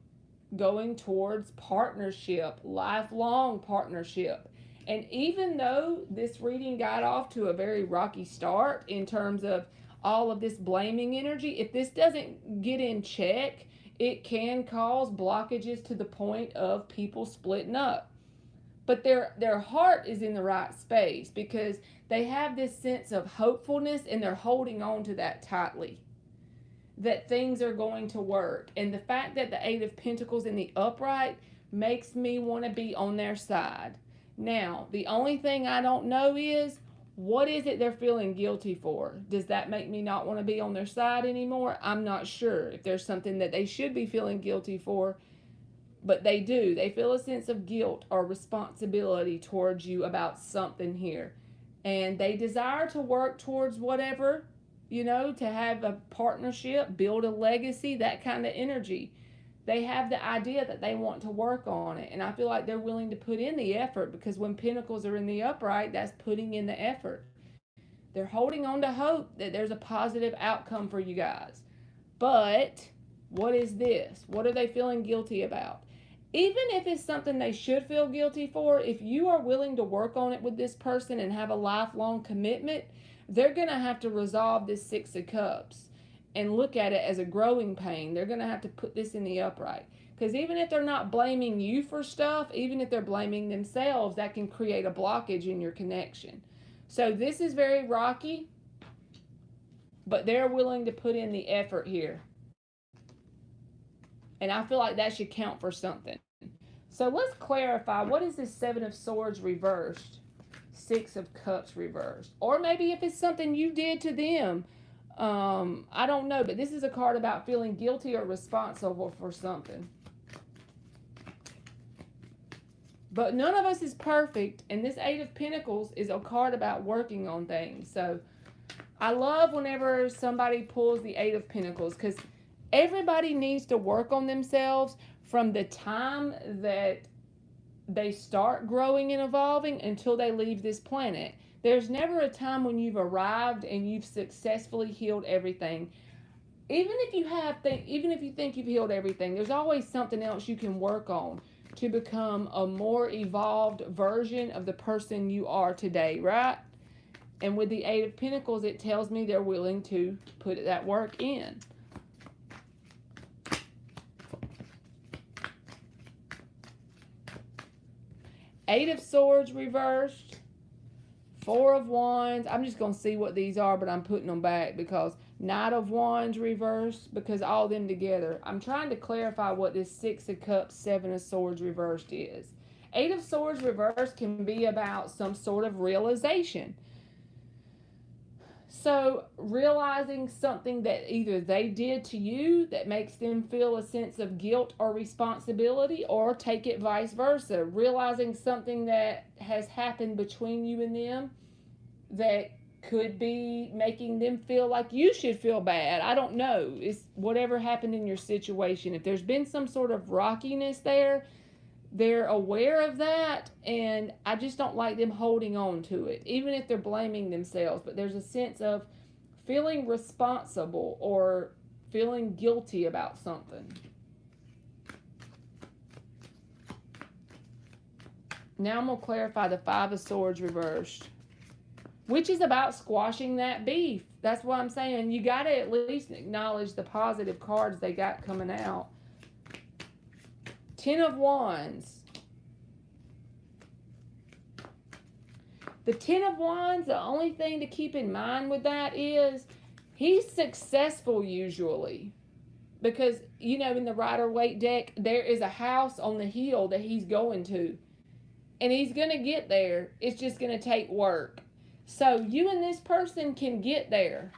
going towards partnership, lifelong partnership. And even though this reading got off to a very rocky start in terms of all of this blaming energy, if this doesn't get in check, it can cause blockages to the point of people splitting up. But their heart is in the right space because they have this sense of hopefulness and they're holding on to that tightly, that things are going to work. And the fact that the Eight of Pentacles in the upright makes me want to be on their side. Now, the only thing I don't know is, what is it they're feeling guilty for? Does that make me not want to be on their side anymore? I'm not sure if there's something that they should be feeling guilty for, but they do. They feel a sense of guilt or responsibility towards you about something here. And they desire to work towards whatever, to have a partnership, build a legacy, that kind of energy. They have the idea that they want to work on it. And I feel like they're willing to put in the effort, because when pentacles are in the upright, that's putting in the effort. They're holding on to hope that there's a positive outcome for you guys. But what is this? What are they feeling guilty about? Even if it's something they should feel guilty for, if you are willing to work on it with this person and have a lifelong commitment, they're going to have to resolve this Six of Cups and look at it as a growing pain. They're going to have to put this in the upright. Because even if they're not blaming you for stuff, even if they're blaming themselves, that can create a blockage in your connection. So this is very rocky, but they're willing to put in the effort here. And I feel like that should count for something. So let's clarify, what is this Seven of Swords reversed? Six of Cups reversed. Or maybe if it's something you did to them. I don't know, but this is a card about feeling guilty or responsible for something. But none of us is perfect, and this Eight of Pentacles is a card about working on things. So I love whenever somebody pulls the Eight of Pentacles, because everybody needs to work on themselves from the time that they start growing and evolving until they leave this planet. There's never a time when you've arrived and you've successfully healed everything. Even if you think you've healed everything, there's always something else you can work on to become a more evolved version of the person you are today, right? And with the Eight of Pentacles, it tells me they're willing to put that work in. Eight of Swords reversed. Four of Wands. I'm just going to see what these are, but I'm putting them back because Knight of Wands reversed, because all them together. I'm trying to clarify what this Six of Cups, Seven of Swords reversed is. Eight of Swords reversed can be about some sort of realization. So realizing something that either they did to you that makes them feel a sense of guilt or responsibility, or take it vice versa. Realizing something that has happened between you and them that could be making them feel like you should feel bad. I don't know. It's whatever happened in your situation. If there's been some sort of rockiness there, they're aware of that, and I just don't like them holding on to it, even if they're blaming themselves. But there's a sense of feeling responsible or feeling guilty about something. Now I'm going to clarify the Five of Swords reversed, which is about squashing that beef. That's what I'm saying. You got to at least acknowledge the positive cards they got coming out. Ten of Wands. The Ten of Wands, the only thing to keep in mind with that is he's successful usually. Because, in the Rider-Waite deck, there is a house on the hill that he's going to. And he's going to get there. It's just going to take work. So you and this person can get there.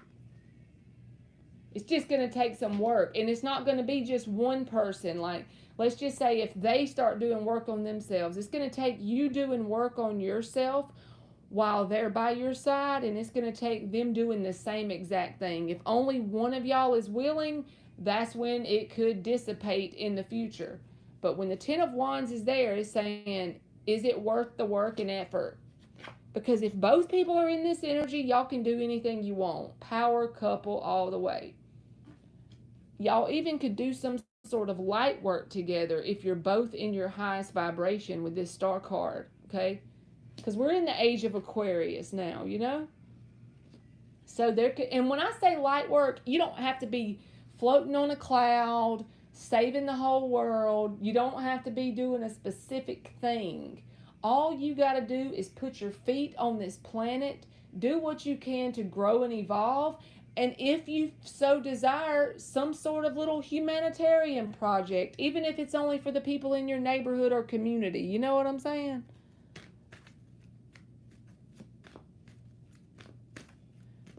It's just going to take some work. And it's not going to be just one person. Like, let's just say if they start doing work on themselves, it's going to take you doing work on yourself while they're by your side, and it's going to take them doing the same exact thing. If only one of y'all is willing, that's when it could dissipate in the future. But when the Ten of Wands is there, it's saying, is it worth the work and effort? Because if both people are in this energy, y'all can do anything you want. Power couple all the way. Y'all even could do some sort of light work together if you're both in your highest vibration with this star card, okay? Because we're in the age of Aquarius now, you know? So there could, and when I say light work, you don't have to be floating on a cloud, saving the whole world. You don't have to be doing a specific thing. All you got to do is put your feet on this planet, do what you can to grow and evolve, and if you so desire, some sort of little humanitarian project, even if it's only for the people in your neighborhood or community. You know what I'm saying?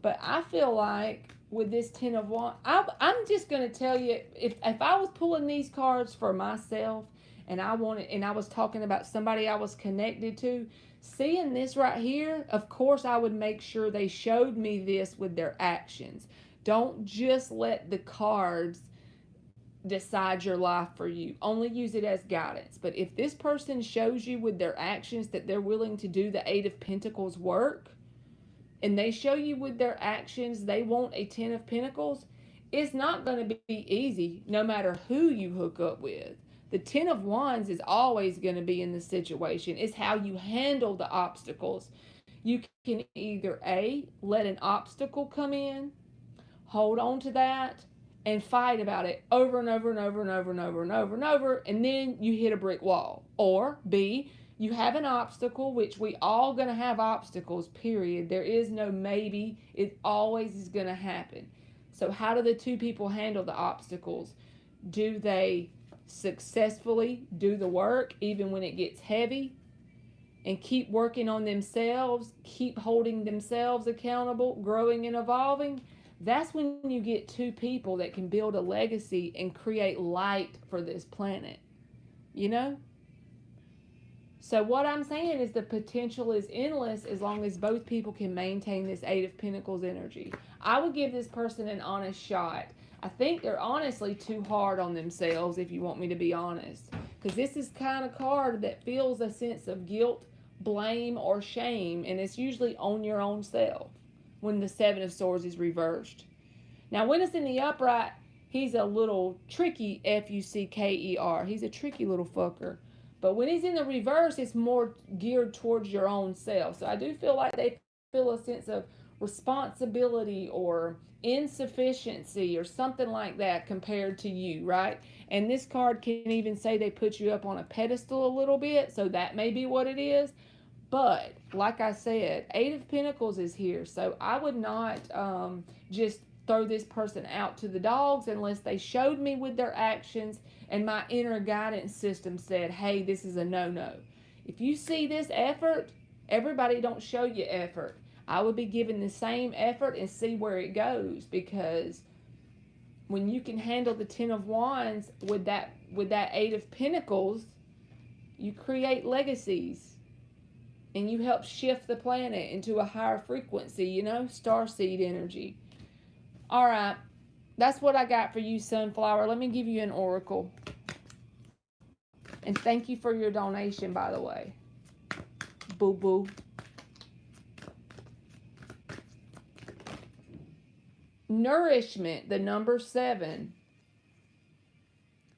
But I feel like with this Ten of Wands, I'm just going to tell you, if I was pulling these cards for myself and I was talking about somebody I was connected to, seeing this right here, of course I would make sure they showed me this with their actions. Don't just let the cards decide your life for you. Only use it as guidance. But if this person shows you with their actions that they're willing to do the Eight of Pentacles work, and they show you with their actions they want a Ten of Pentacles, it's not going to be easy no matter who you hook up with. The Ten of Wands is always going to be in the situation. It's how you handle the obstacles. You can either A, let an obstacle come in, hold on to that, and fight about it over and over and over and over and over and over and over, and then you hit a brick wall. Or B, you have an obstacle, which we all going to have obstacles, period. There is no maybe. It always is going to happen. So how do the two people handle the obstacles? Do they successfully do the work even when it gets heavy and keep working on themselves, keep holding themselves accountable, growing and evolving? That's when you get two people that can build a legacy and create light for this planet. You know? So what I'm saying is the potential is endless as long as both people can maintain this Eight of Pentacles energy. I would give this person an honest shot. I think they're honestly too hard on themselves, if you want me to be honest. Because this is kind of card that feels a sense of guilt, blame, or shame. And it's usually on your own self when the Seven of Swords is reversed. Now when it's in the upright, he's a little tricky, F-U-C-K-E-R. He's a tricky little fucker. But when he's in the reverse, it's more geared towards your own self. So I do feel like they feel a sense of responsibility or insufficiency or something like that compared to you, right? And this card can even say they put you up on a pedestal a little bit, so that may be what it is. But like I said, Eight of Pentacles is here, so I would not just throw this person out to the dogs unless they showed me with their actions and my inner guidance system said, hey, this is a no-no. If you see this effort, everybody don't show you effort. I would be giving the same effort and see where it goes, because when you can handle the Ten of Wands with that Eight of Pentacles, you create legacies and you help shift the planet into a higher frequency, you know, starseed energy. All right, that's what I got for you, Sunflower. Let me give you an oracle. And thank you for your donation, by the way. Boo-boo. Nourishment, the number 7.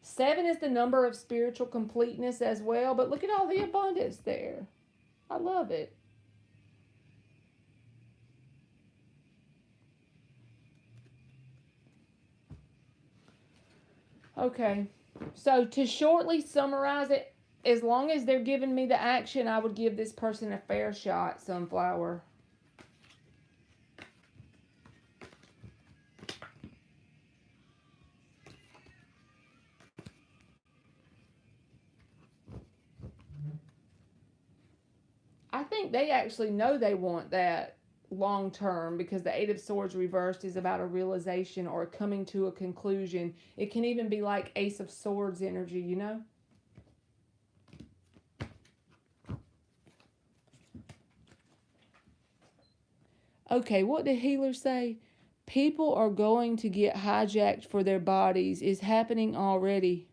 7 is the number of spiritual completeness as well, but look at all the abundance there. I love it. Okay, so to shortly summarize it, as long as they're giving me the action, I would give this person a fair shot, Sunflower. I think they actually know they want that long term, because the Eight of Swords reversed is about a realization or coming to a conclusion. It can even be like Ace of Swords energy, you know? Okay, what did Healer say? People are going to get hijacked for their bodies. Is happening already.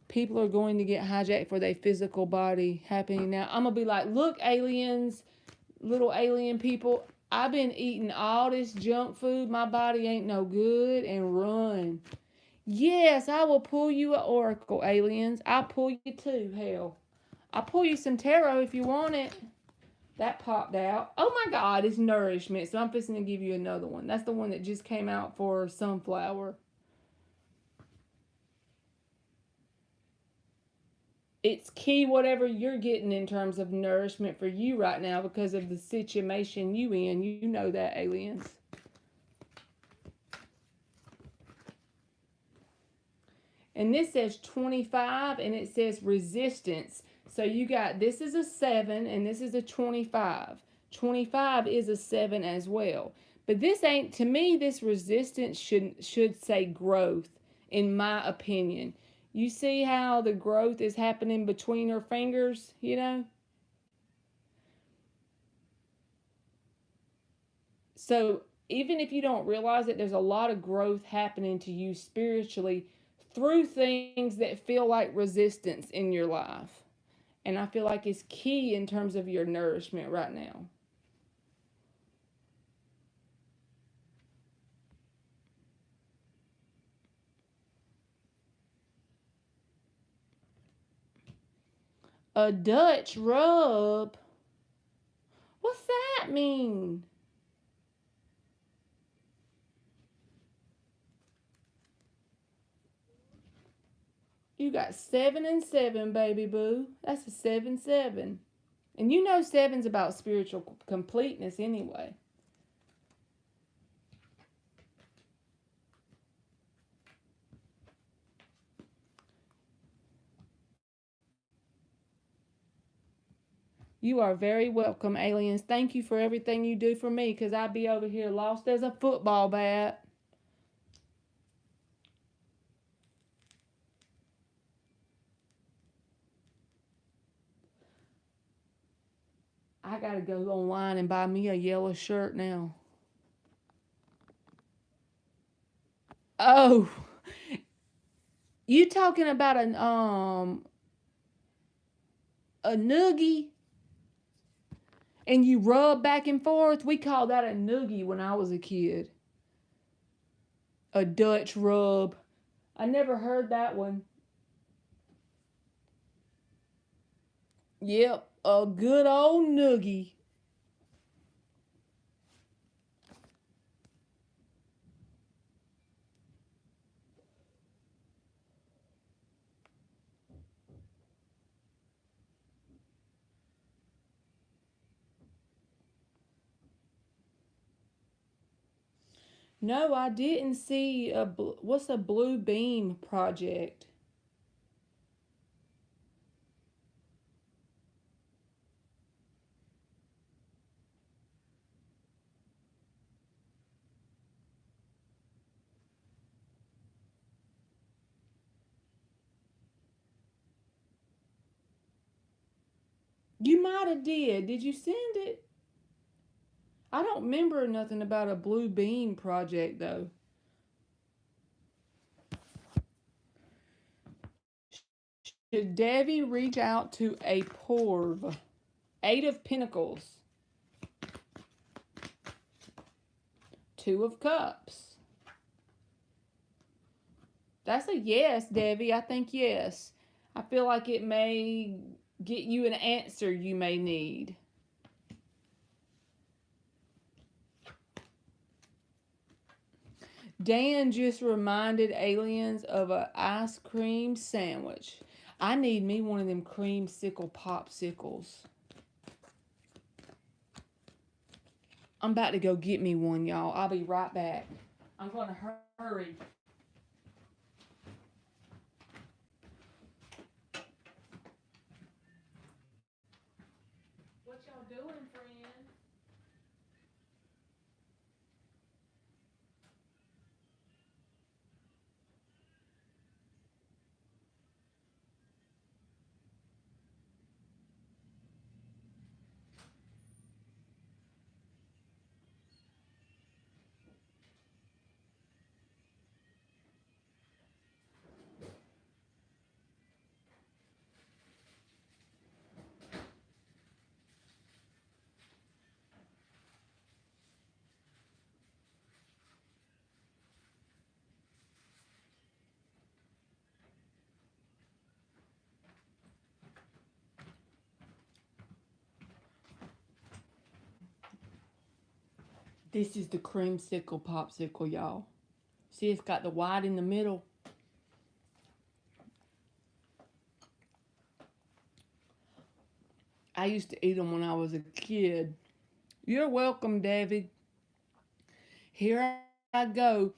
People are going to get hijacked for their physical body happening now. I'm going to be like, look, aliens, little alien people, I've been eating all this junk food. My body ain't no good, and run. Yes, I will pull you an oracle, aliens. I'll pull you too, hell. I'll pull you some tarot if you want it. That popped out. Oh my God, it's nourishment. So I'm fixing to give you another one. That's the one that just came out for sunflower. It's key whatever you're getting in terms of nourishment for you right now because of the situation you in. You know that, aliens. And this says 25 and it says resistance. So you got, this is a 7 and this is a 25. 25 is a 7 as well. But this ain't, to me, this resistance should say growth, in my opinion. You see how the growth is happening between her fingers, you know? So even if you don't realize it, there's a lot of growth happening to you spiritually through things that feel like resistance in your life. And I feel like it's key in terms of your nourishment right now. A Dutch rub? What's that mean? You got 7 and 7, baby boo. That's a 7-7. And you know 7's about spiritual completeness anyway. You are very welcome, aliens. Thank you for everything you do for me, because I'd be over here lost as a football bat. I gotta go online and buy me a yellow shirt now. Oh, you talking about a noogie? And you rub back and forth? We called that a noogie when I was a kid. A Dutch rub. I never heard that one. Yep, a good old noogie. No, I didn't see what's a blue beam project? You might have did. Did you send it? I don't remember nothing about a blue beam project though. Should Devi reach out to a Porv? 8 of Pentacles. 2 of Cups. That's a yes, Devi. I think yes. I feel like it may get you an answer you may need. Dan just reminded aliens of an ice cream sandwich. I need me one of them creamsicle popsicles. I'm about to go get me one, y'all. I'll be right back. I'm going to hurry. What y'all doing, friend? This is the creamsicle popsicle, y'all. See, it's got the white in the middle. I used to eat them when I was a kid. You're welcome, David. Here I go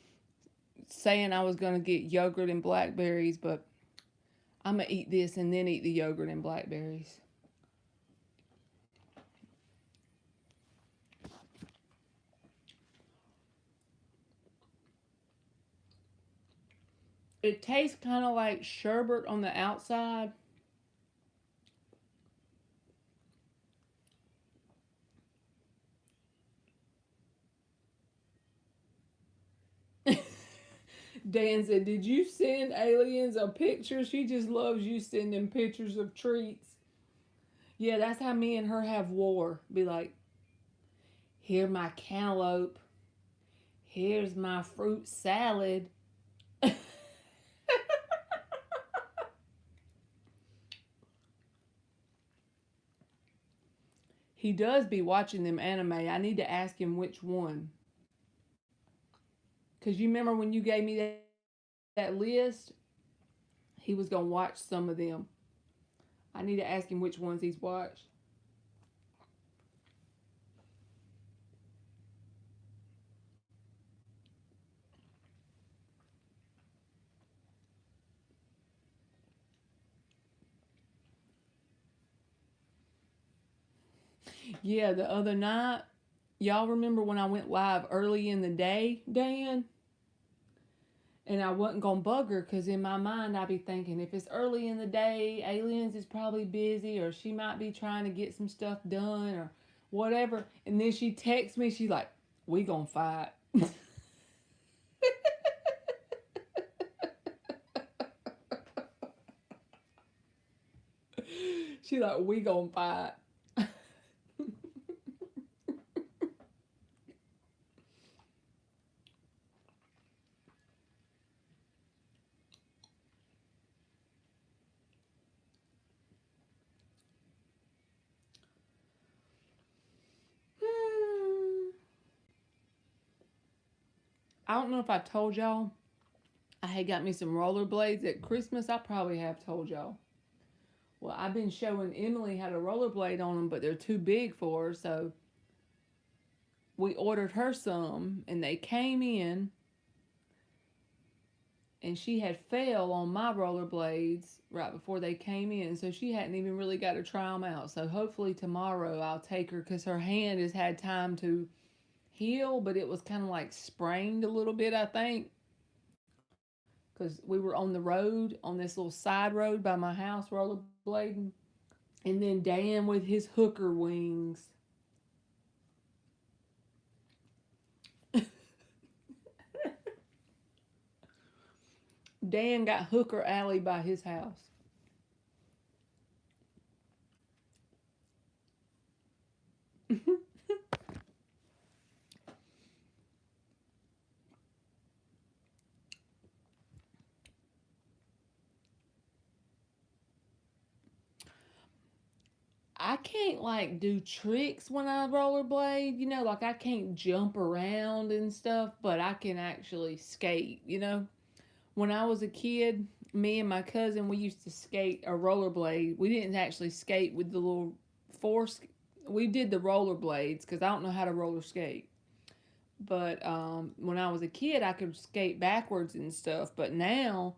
saying I was going to get yogurt and blackberries, but I'm going to eat this and then eat the yogurt and blackberries. It tastes kind of like sherbet on the outside. Dan said, "Did you send aliens a picture? She just loves you sending pictures of treats." Yeah, that's how me and her have war. Be like, "Here my cantaloupe. Here's my fruit salad." He does be watching them anime. I need to ask him which one. Because you remember when you gave me that list? He was going to watch some of them. I need to ask him which ones he's watched. Yeah, the other night, y'all remember when I went live early in the day, Dan? And I wasn't going to bug her because in my mind I'd be thinking if it's early in the day, Aliens is probably busy or she might be trying to get some stuff done or whatever. And then she texts me, she's like, "We gonna fight." She like, "We gonna fight." I don't know if I told y'all I had got me some rollerblades at Christmas. I probably have told y'all. Well, I've been showing Emily how to rollerblade on them, but they're too big for her, so we ordered her some, and they came in, and she had fell on my rollerblades right before they came in, so she hadn't even really got to try them out. So hopefully tomorrow I'll take her because her hand has had time to heal, but it was kind of like sprained a little bit, I think, because we were on the road, on this little side road by my house rollerblading, and then Dan with his hooker wings. Dan got Hooker Alley by his house. I can't like do tricks when I rollerblade, like I can't jump around and stuff, but I can actually skate. When I was a kid, me and my cousin, we used to skate a rollerblade. We didn't actually skate with the little force. We did the rollerblades because I don't know how to roller skate. But when I was a kid, I could skate backwards and stuff. But now,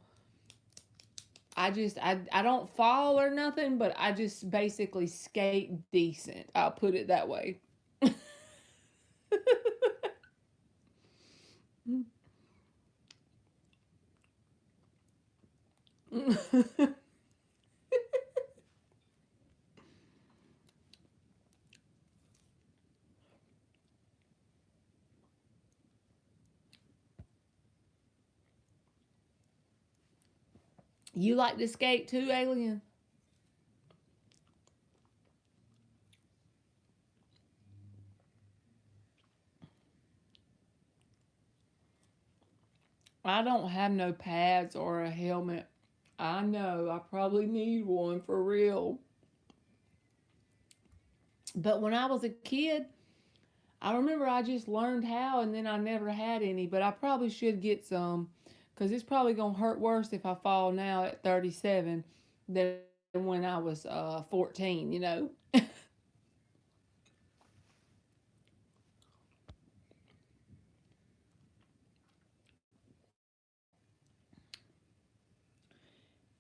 I don't fall or nothing, but I just basically skate decent. I'll put it that way. You like to skate too, Alien? I don't have no pads or a helmet. I know, I probably need one for real. But when I was a kid, I remember I just learned how and then I never had any, but I probably should get some because it's probably going to hurt worse if I fall now at 37 than when I was 14, you know?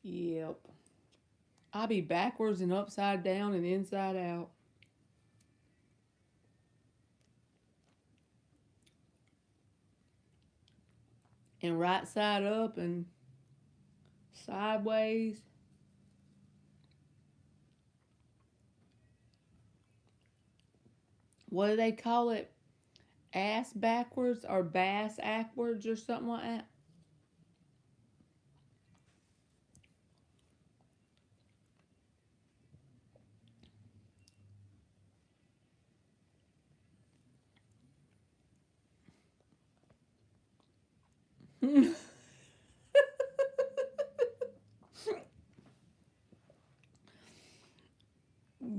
Yep. I'll be backwards and upside down and inside out. And right side up and sideways. What do they call it? Ass backwards or bass backwards or something like that?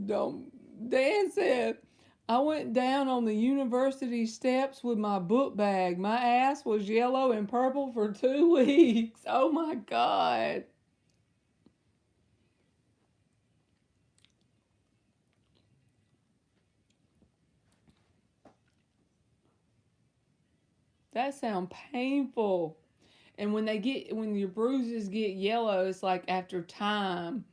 Don't. Dan said, I went down on the university steps with my book bag. My ass was yellow and purple for 2 weeks. Oh my God. That sounds painful. And when your bruises get yellow, it's like after time.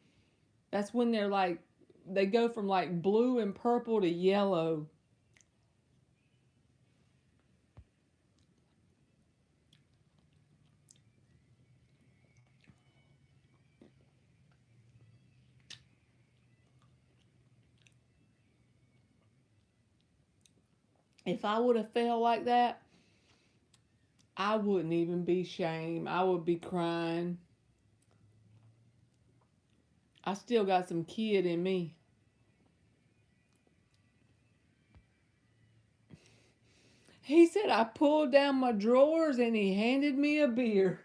That's when they go from like blue and purple to yellow. If I would have felt like that, I wouldn't even be shamed. I would be crying. I still got some kid in me. He said I pulled down my drawers and he handed me a beer.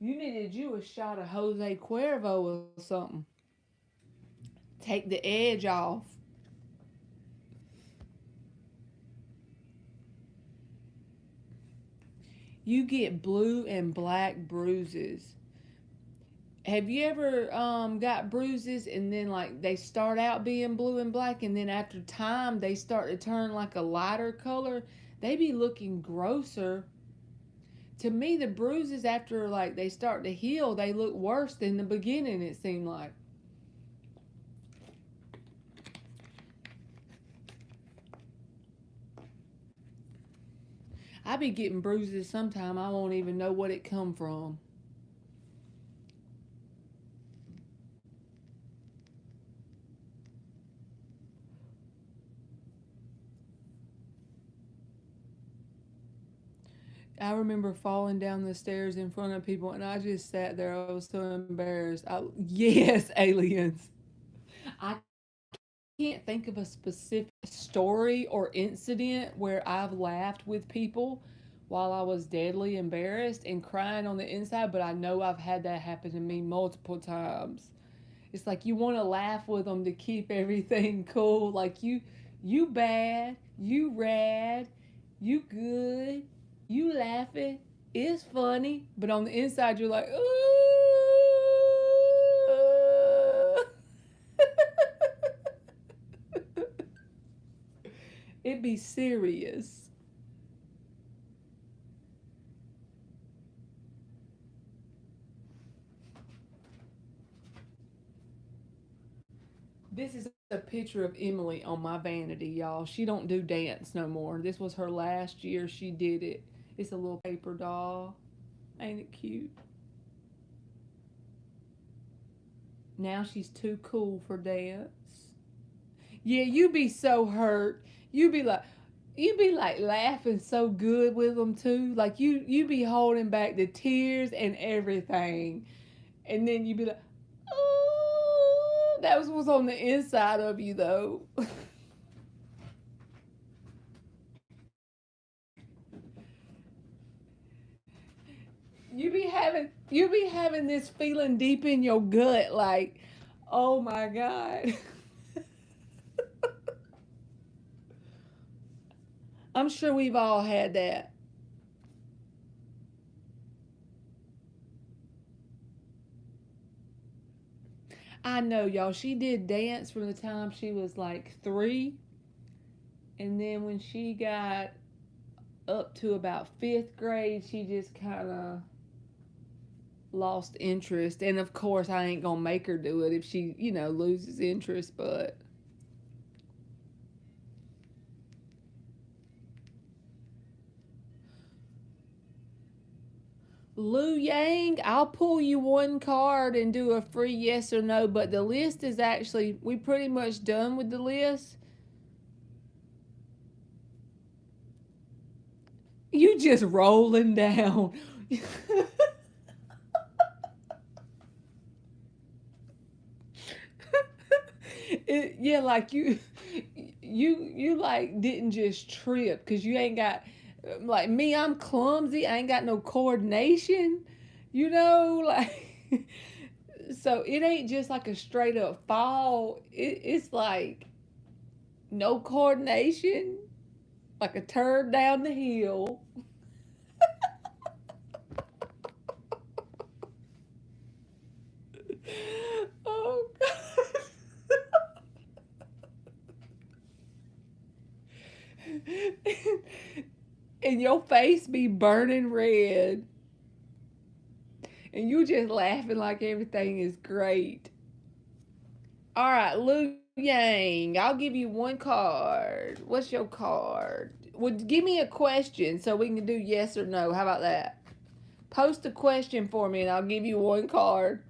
You needed you a shot of Jose Cuervo or something. Take the edge off. You get blue and black bruises. Have you ever got bruises and then like they start out being blue and black and then after time they start to turn like a lighter color? They be looking grosser. To me, the bruises after like they start to heal, they look worse than the beginning. It seemed like. I be getting bruises sometime I won't even know what it come from. I remember falling down the stairs in front of people and I just sat there. I was so embarrassed. Yes, aliens. I can't think of a specific story or incident where I've laughed with people while I was deadly embarrassed and crying on the inside, but I know I've had that happen to me multiple times. It's like you want to laugh with them to keep everything cool. Like you bad, you rad, you good, you laughing. It's funny, but on the inside you're like, ooh. It be serious. This is a picture of Emily on my vanity, y'all. She don't do dance no more. This was her last year she did it. It's a little paper doll. Ain't it cute? Now she's too cool for dance. Yeah, you be so hurt. You be like you be like laughing so good with them too. Like you be holding back the tears and everything. And then you be like, "Oh, that was what's on the inside of you though." You be having this feeling deep in your gut like, "Oh my god." I'm sure we've all had that. I know, y'all. She did dance from the time she was like 3. And then when she got up to about 5th grade, she just kind of lost interest. And of course, I ain't going to make her do it if she, loses interest. But Lou Yang, I'll pull you one card and do a free yes or no. But the list is actually, we pretty much done with the list. You just rolling down. Yeah, like you like didn't just trip because you ain't got, like me, I'm clumsy. I ain't got no coordination, like so it ain't just like a straight up fall. It's like no coordination, like a turd down the hill. Oh God. And your face be burning red, and you just laughing like everything is great. All right, Lu Yang, I'll give you one card. What's your card? Well, give me a question so we can do yes or no. How about that? Post a question for me and I'll give you one card.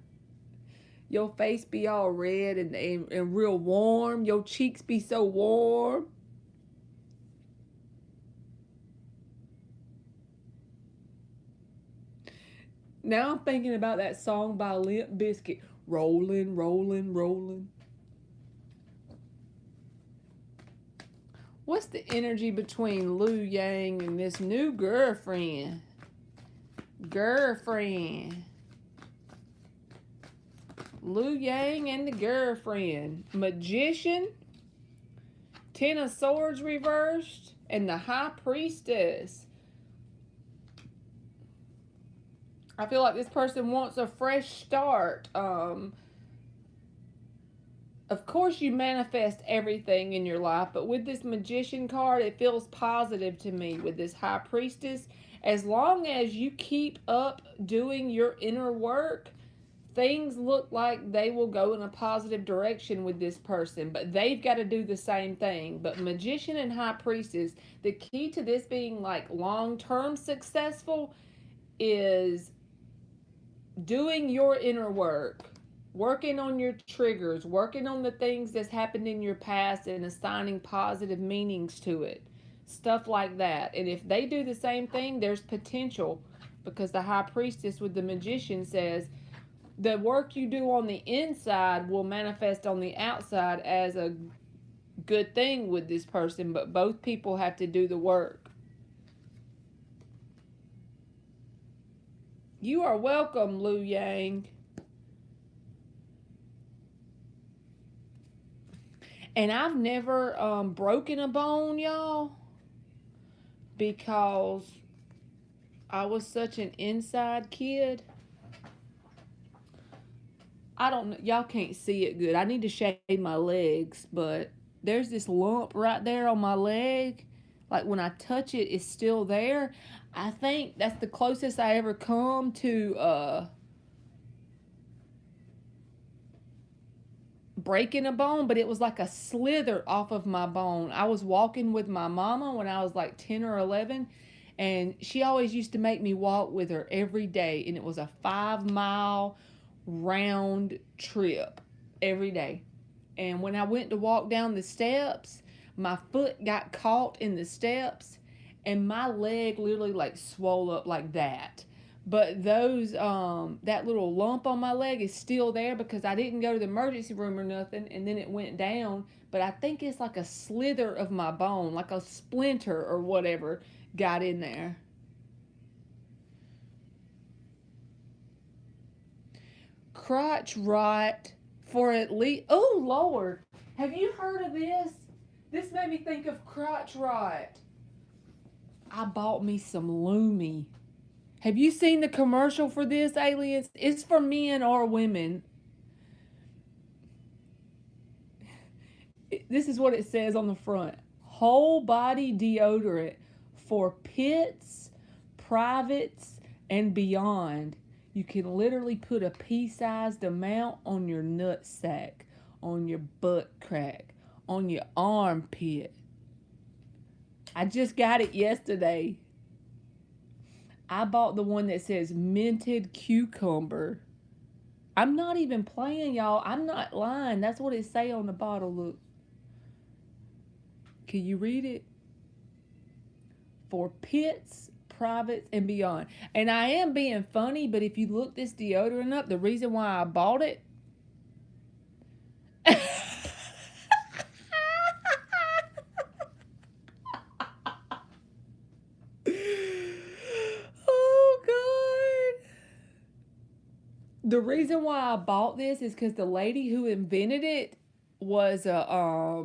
Your face be all red and real warm. Your cheeks be so warm. Now I'm thinking about that song by Limp Bizkit. Rolling, rolling, rolling. What's the energy between Lu Yang and this new girlfriend? Girlfriend. Lu Yang and the girlfriend. Magician. 10 of Swords reversed. And the High Priestess. I feel like this person wants a fresh start. Of course, you manifest everything in your life, but with this Magician card, it feels positive to me with this High Priestess. As long as you keep up doing your inner work, things look like they will go in a positive direction with this person, but they've got to do the same thing. But Magician and High Priestess, the key to this being like long-term successful is doing your inner work, working on your triggers, working on the things that's happened in your past and assigning positive meanings to it. Stuff like that. And if they do the same thing, there's potential, because the High Priestess with the Magician says the work you do on the inside will manifest on the outside as a good thing with this person, but both people have to do the work. You are welcome, Lu Yang. And I've never broken a bone, y'all, because I was such an inside kid. I don't know. Y'all can't see it good. I need to shave my legs, but there's this lump right there on my leg. Like when I touch it, it's still there. I think that's the closest I ever come to breaking a bone, but it was like a slither off of my bone. I was walking with my mama when I was like 10 or 11, and she always used to make me walk with her every day, and it was a 5-mile round trip every day. And when I went to walk down the steps, my foot got caught in the steps, and my leg literally like swole up like that. But that little lump on my leg is still there because I didn't go to the emergency room or nothing, and then it went down. But I think it's like a slither of my bone, like a splinter or whatever got in there. Crotch rot for at least, oh Lord, have you heard of this? This made me think of crotch rot. I bought me some Lumi. Have you seen the commercial for this, aliens? It's for men or women. This is what it says on the front: whole body deodorant for pits, privates, and beyond. You can literally put a pea-sized amount on your nut sack, on your butt crack, on your armpit. I just got it yesterday. I bought the one that says minted cucumber. I'm not even playing, y'all. I'm not lying. That's what it say on the bottle. Look. Can you read it? For pits, privates, and beyond. And I am being funny, but if you look this deodorant up, the reason why I bought it. Oh, God. The reason why I bought this is because the lady who invented it was a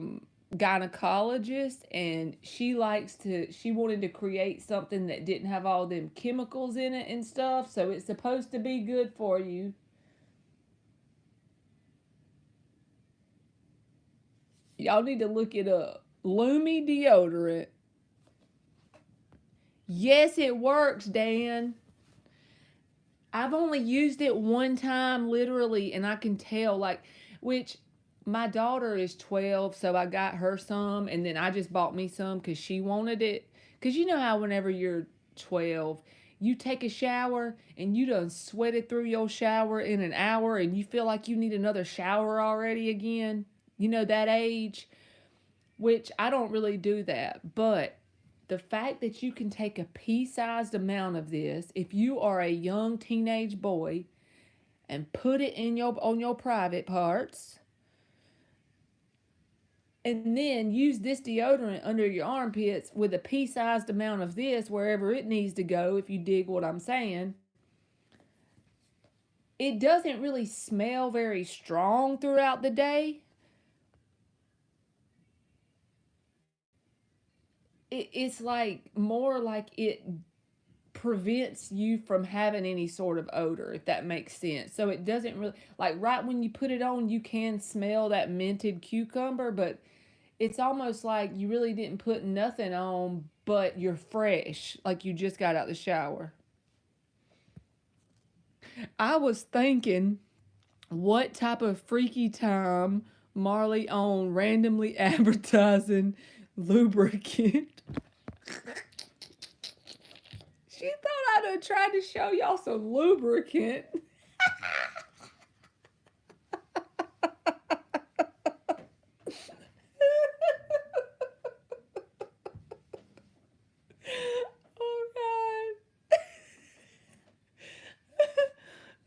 gynecologist, and she wanted to create something that didn't have all them chemicals in it and stuff, so it's supposed to be good for you. Y'all need to look it up. Lumi deodorant. Yes, it works, Dan. I've only used it one time, literally, and I can tell, like, which my daughter is 12, so I got her some, and then I just bought me some because she wanted it. Because you know how whenever you're 12, you take a shower and you done sweated through your shower in an hour and you feel like you need another shower already again. You know, that age, which I don't really do that. But the fact that you can take a pea-sized amount of this, if you are a young teenage boy, and put it in on your private parts, and then use this deodorant under your armpits with a pea-sized amount of this wherever it needs to go, if you dig what I'm saying. It doesn't really smell very strong throughout the day. It's like more like it prevents you from having any sort of odor, if that makes sense. So it doesn't really, like, right when you put it on, you can smell that minted cucumber, but it's almost like you really didn't put nothing on, but you're fresh, like you just got out the shower. I was thinking, what type of freaky time Marley on randomly advertising lubricant. She thought I'd have tried to show y'all some lubricant. Oh, God.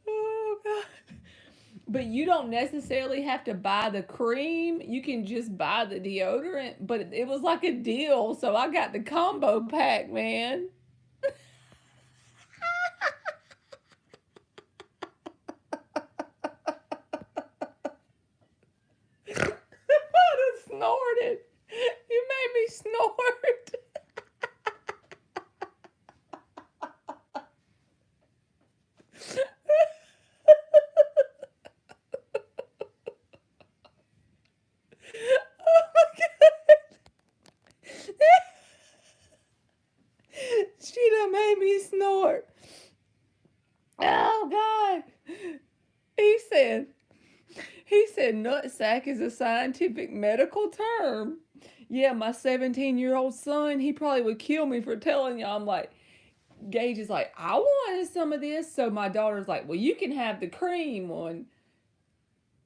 Oh, God. But you don't necessarily have to buy the cream. You can just buy the deodorant. But it was like a deal. So I got the combo pack, man. I snorted. You made me snort. Oh my God. She done made me snort. Oh God. He said, nutsack is a scientific medical term. Yeah, my 17-year-old son, he probably would kill me for telling y'all. I'm like, Gage is like, I wanted some of this. So my daughter's like, well, you can have the cream one.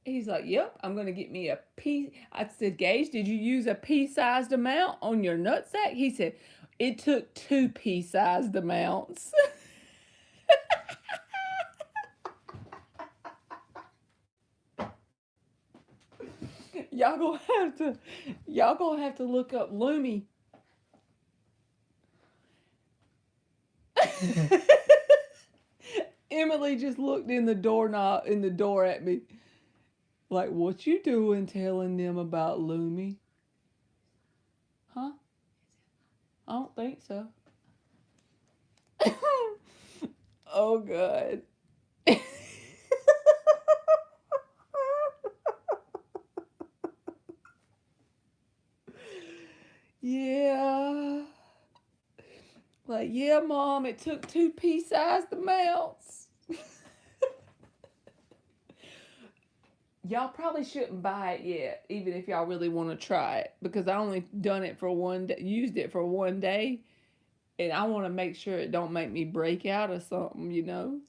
He's like, yep, I'm going to get me a pea. I said, Gage, did you use a pea-sized amount on your nutsack? He said, it took 2 pea-sized amounts. Y'all gonna have to look up Lumi. Emily just looked in the door at me. Like, what you doing telling them about Lumi? Huh? I don't think so. Oh, good. Yeah. Like, yeah, Mom, it took 2 pea-sized amounts. Y'all probably shouldn't buy it yet, even if y'all really want to try it, because I only done it for one day, used it for one day, and I want to make sure it don't make me break out or something, you know.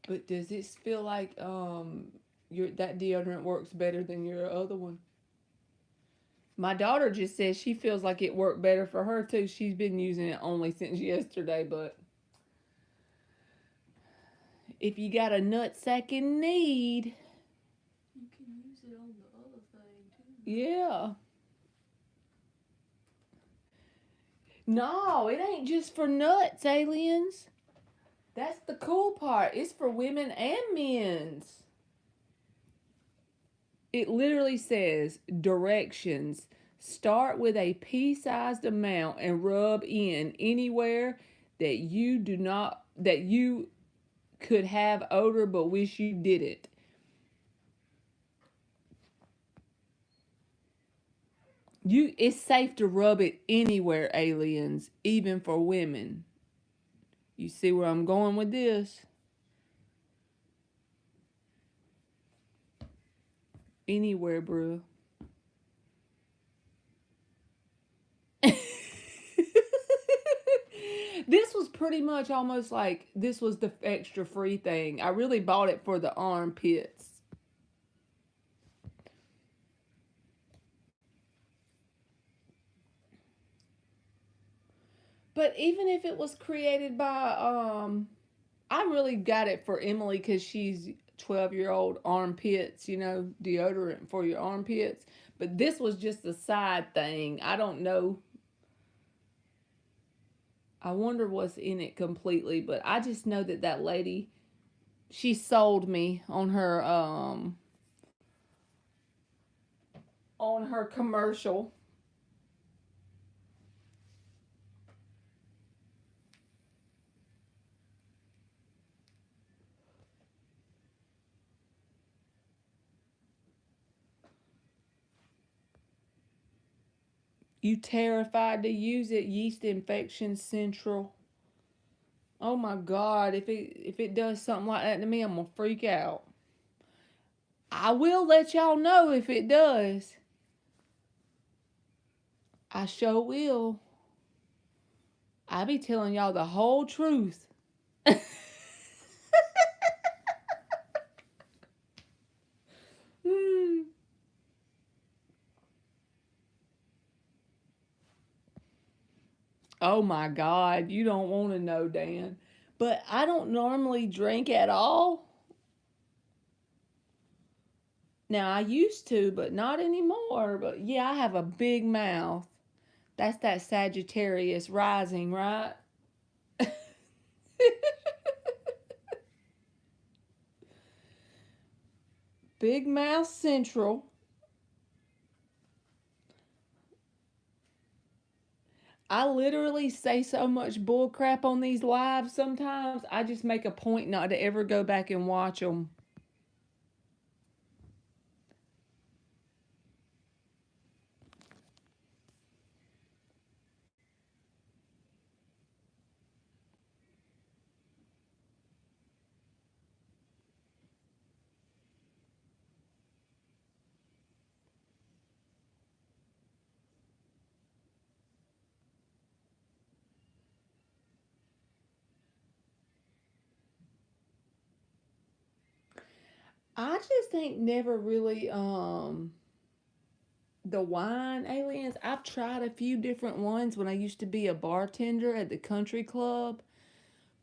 But does it feel like your that deodorant works better than your other one? My daughter just says she feels like it worked better for her too. She's been using it only since yesterday, but if you got a nutsack in need, You can use it on the other thing too. yeah. No, it ain't just for nuts, aliens. That's the cool part. It's for women and men's. It literally says directions. Start with a pea-sized amount and rub in anywhere that you could have odor but wish you did it. It's safe to rub it anywhere, aliens, even for women. You see where I'm going with this? Anywhere, bro. This was pretty much almost like this was the extra free thing. I really bought it for the armpits. But even if it was created by I really got it for Emily cuz she's 12-year-old armpits, you know, deodorant for your armpits. But this was just a side thing. I don't know. I wonder what's in it completely, but I just know that that lady, she sold me on her commercial. You terrified to use it, yeast infection central. Oh my god, if it does something like that to me, I'm gonna freak out. I will let y'all know if it does. I sure will. I be telling y'all the whole truth. Hmm. Oh my god, you don't want to know, Dan. But I don't normally drink at all. Now I used to, but not anymore. But yeah, I have a big mouth. That's that Sagittarius rising, right? Big Mouth Central. I literally say so much bull crap on these lives sometimes. I just make a point not to ever go back and watch them. I just ain't never really the wine aliens. I've tried a few different ones when I used to be a bartender at the country club,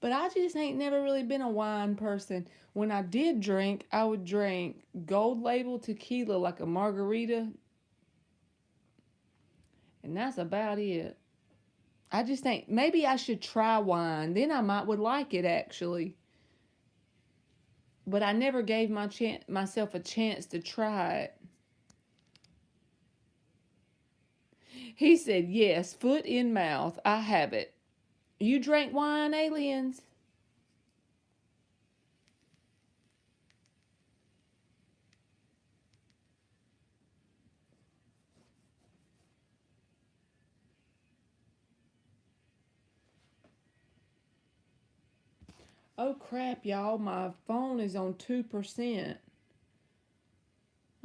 but I just ain't never really been a wine person. When I did drink, I would drink gold label tequila like a margarita, and that's about it. I just think maybe I should try wine. Then I might would like it actually. But I never gave myself a chance to try it. He said, yes, foot in mouth. I have it. You drank wine, aliens? Oh crap, y'all. My phone is on 2%.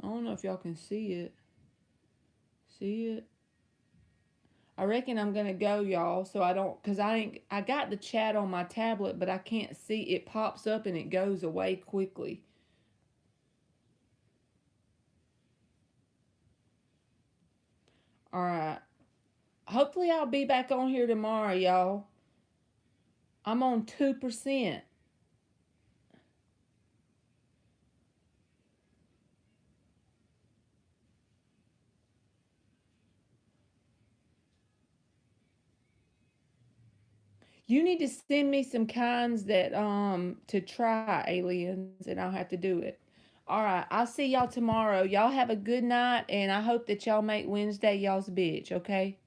I don't know if y'all can see it. See it? I reckon I'm gonna go, y'all, so I don't, cause I got the chat on my tablet, but I can't see. It pops up and it goes away quickly. All right. Hopefully I'll be back on here tomorrow, y'all. I'm on 2%. You need to send me some kinds that to try, aliens, and I'll have to do it. All right, I'll see y'all tomorrow. Y'all have a good night, and I hope that y'all make Wednesday y'all's bitch, okay?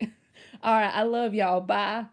All right, I love y'all. Bye.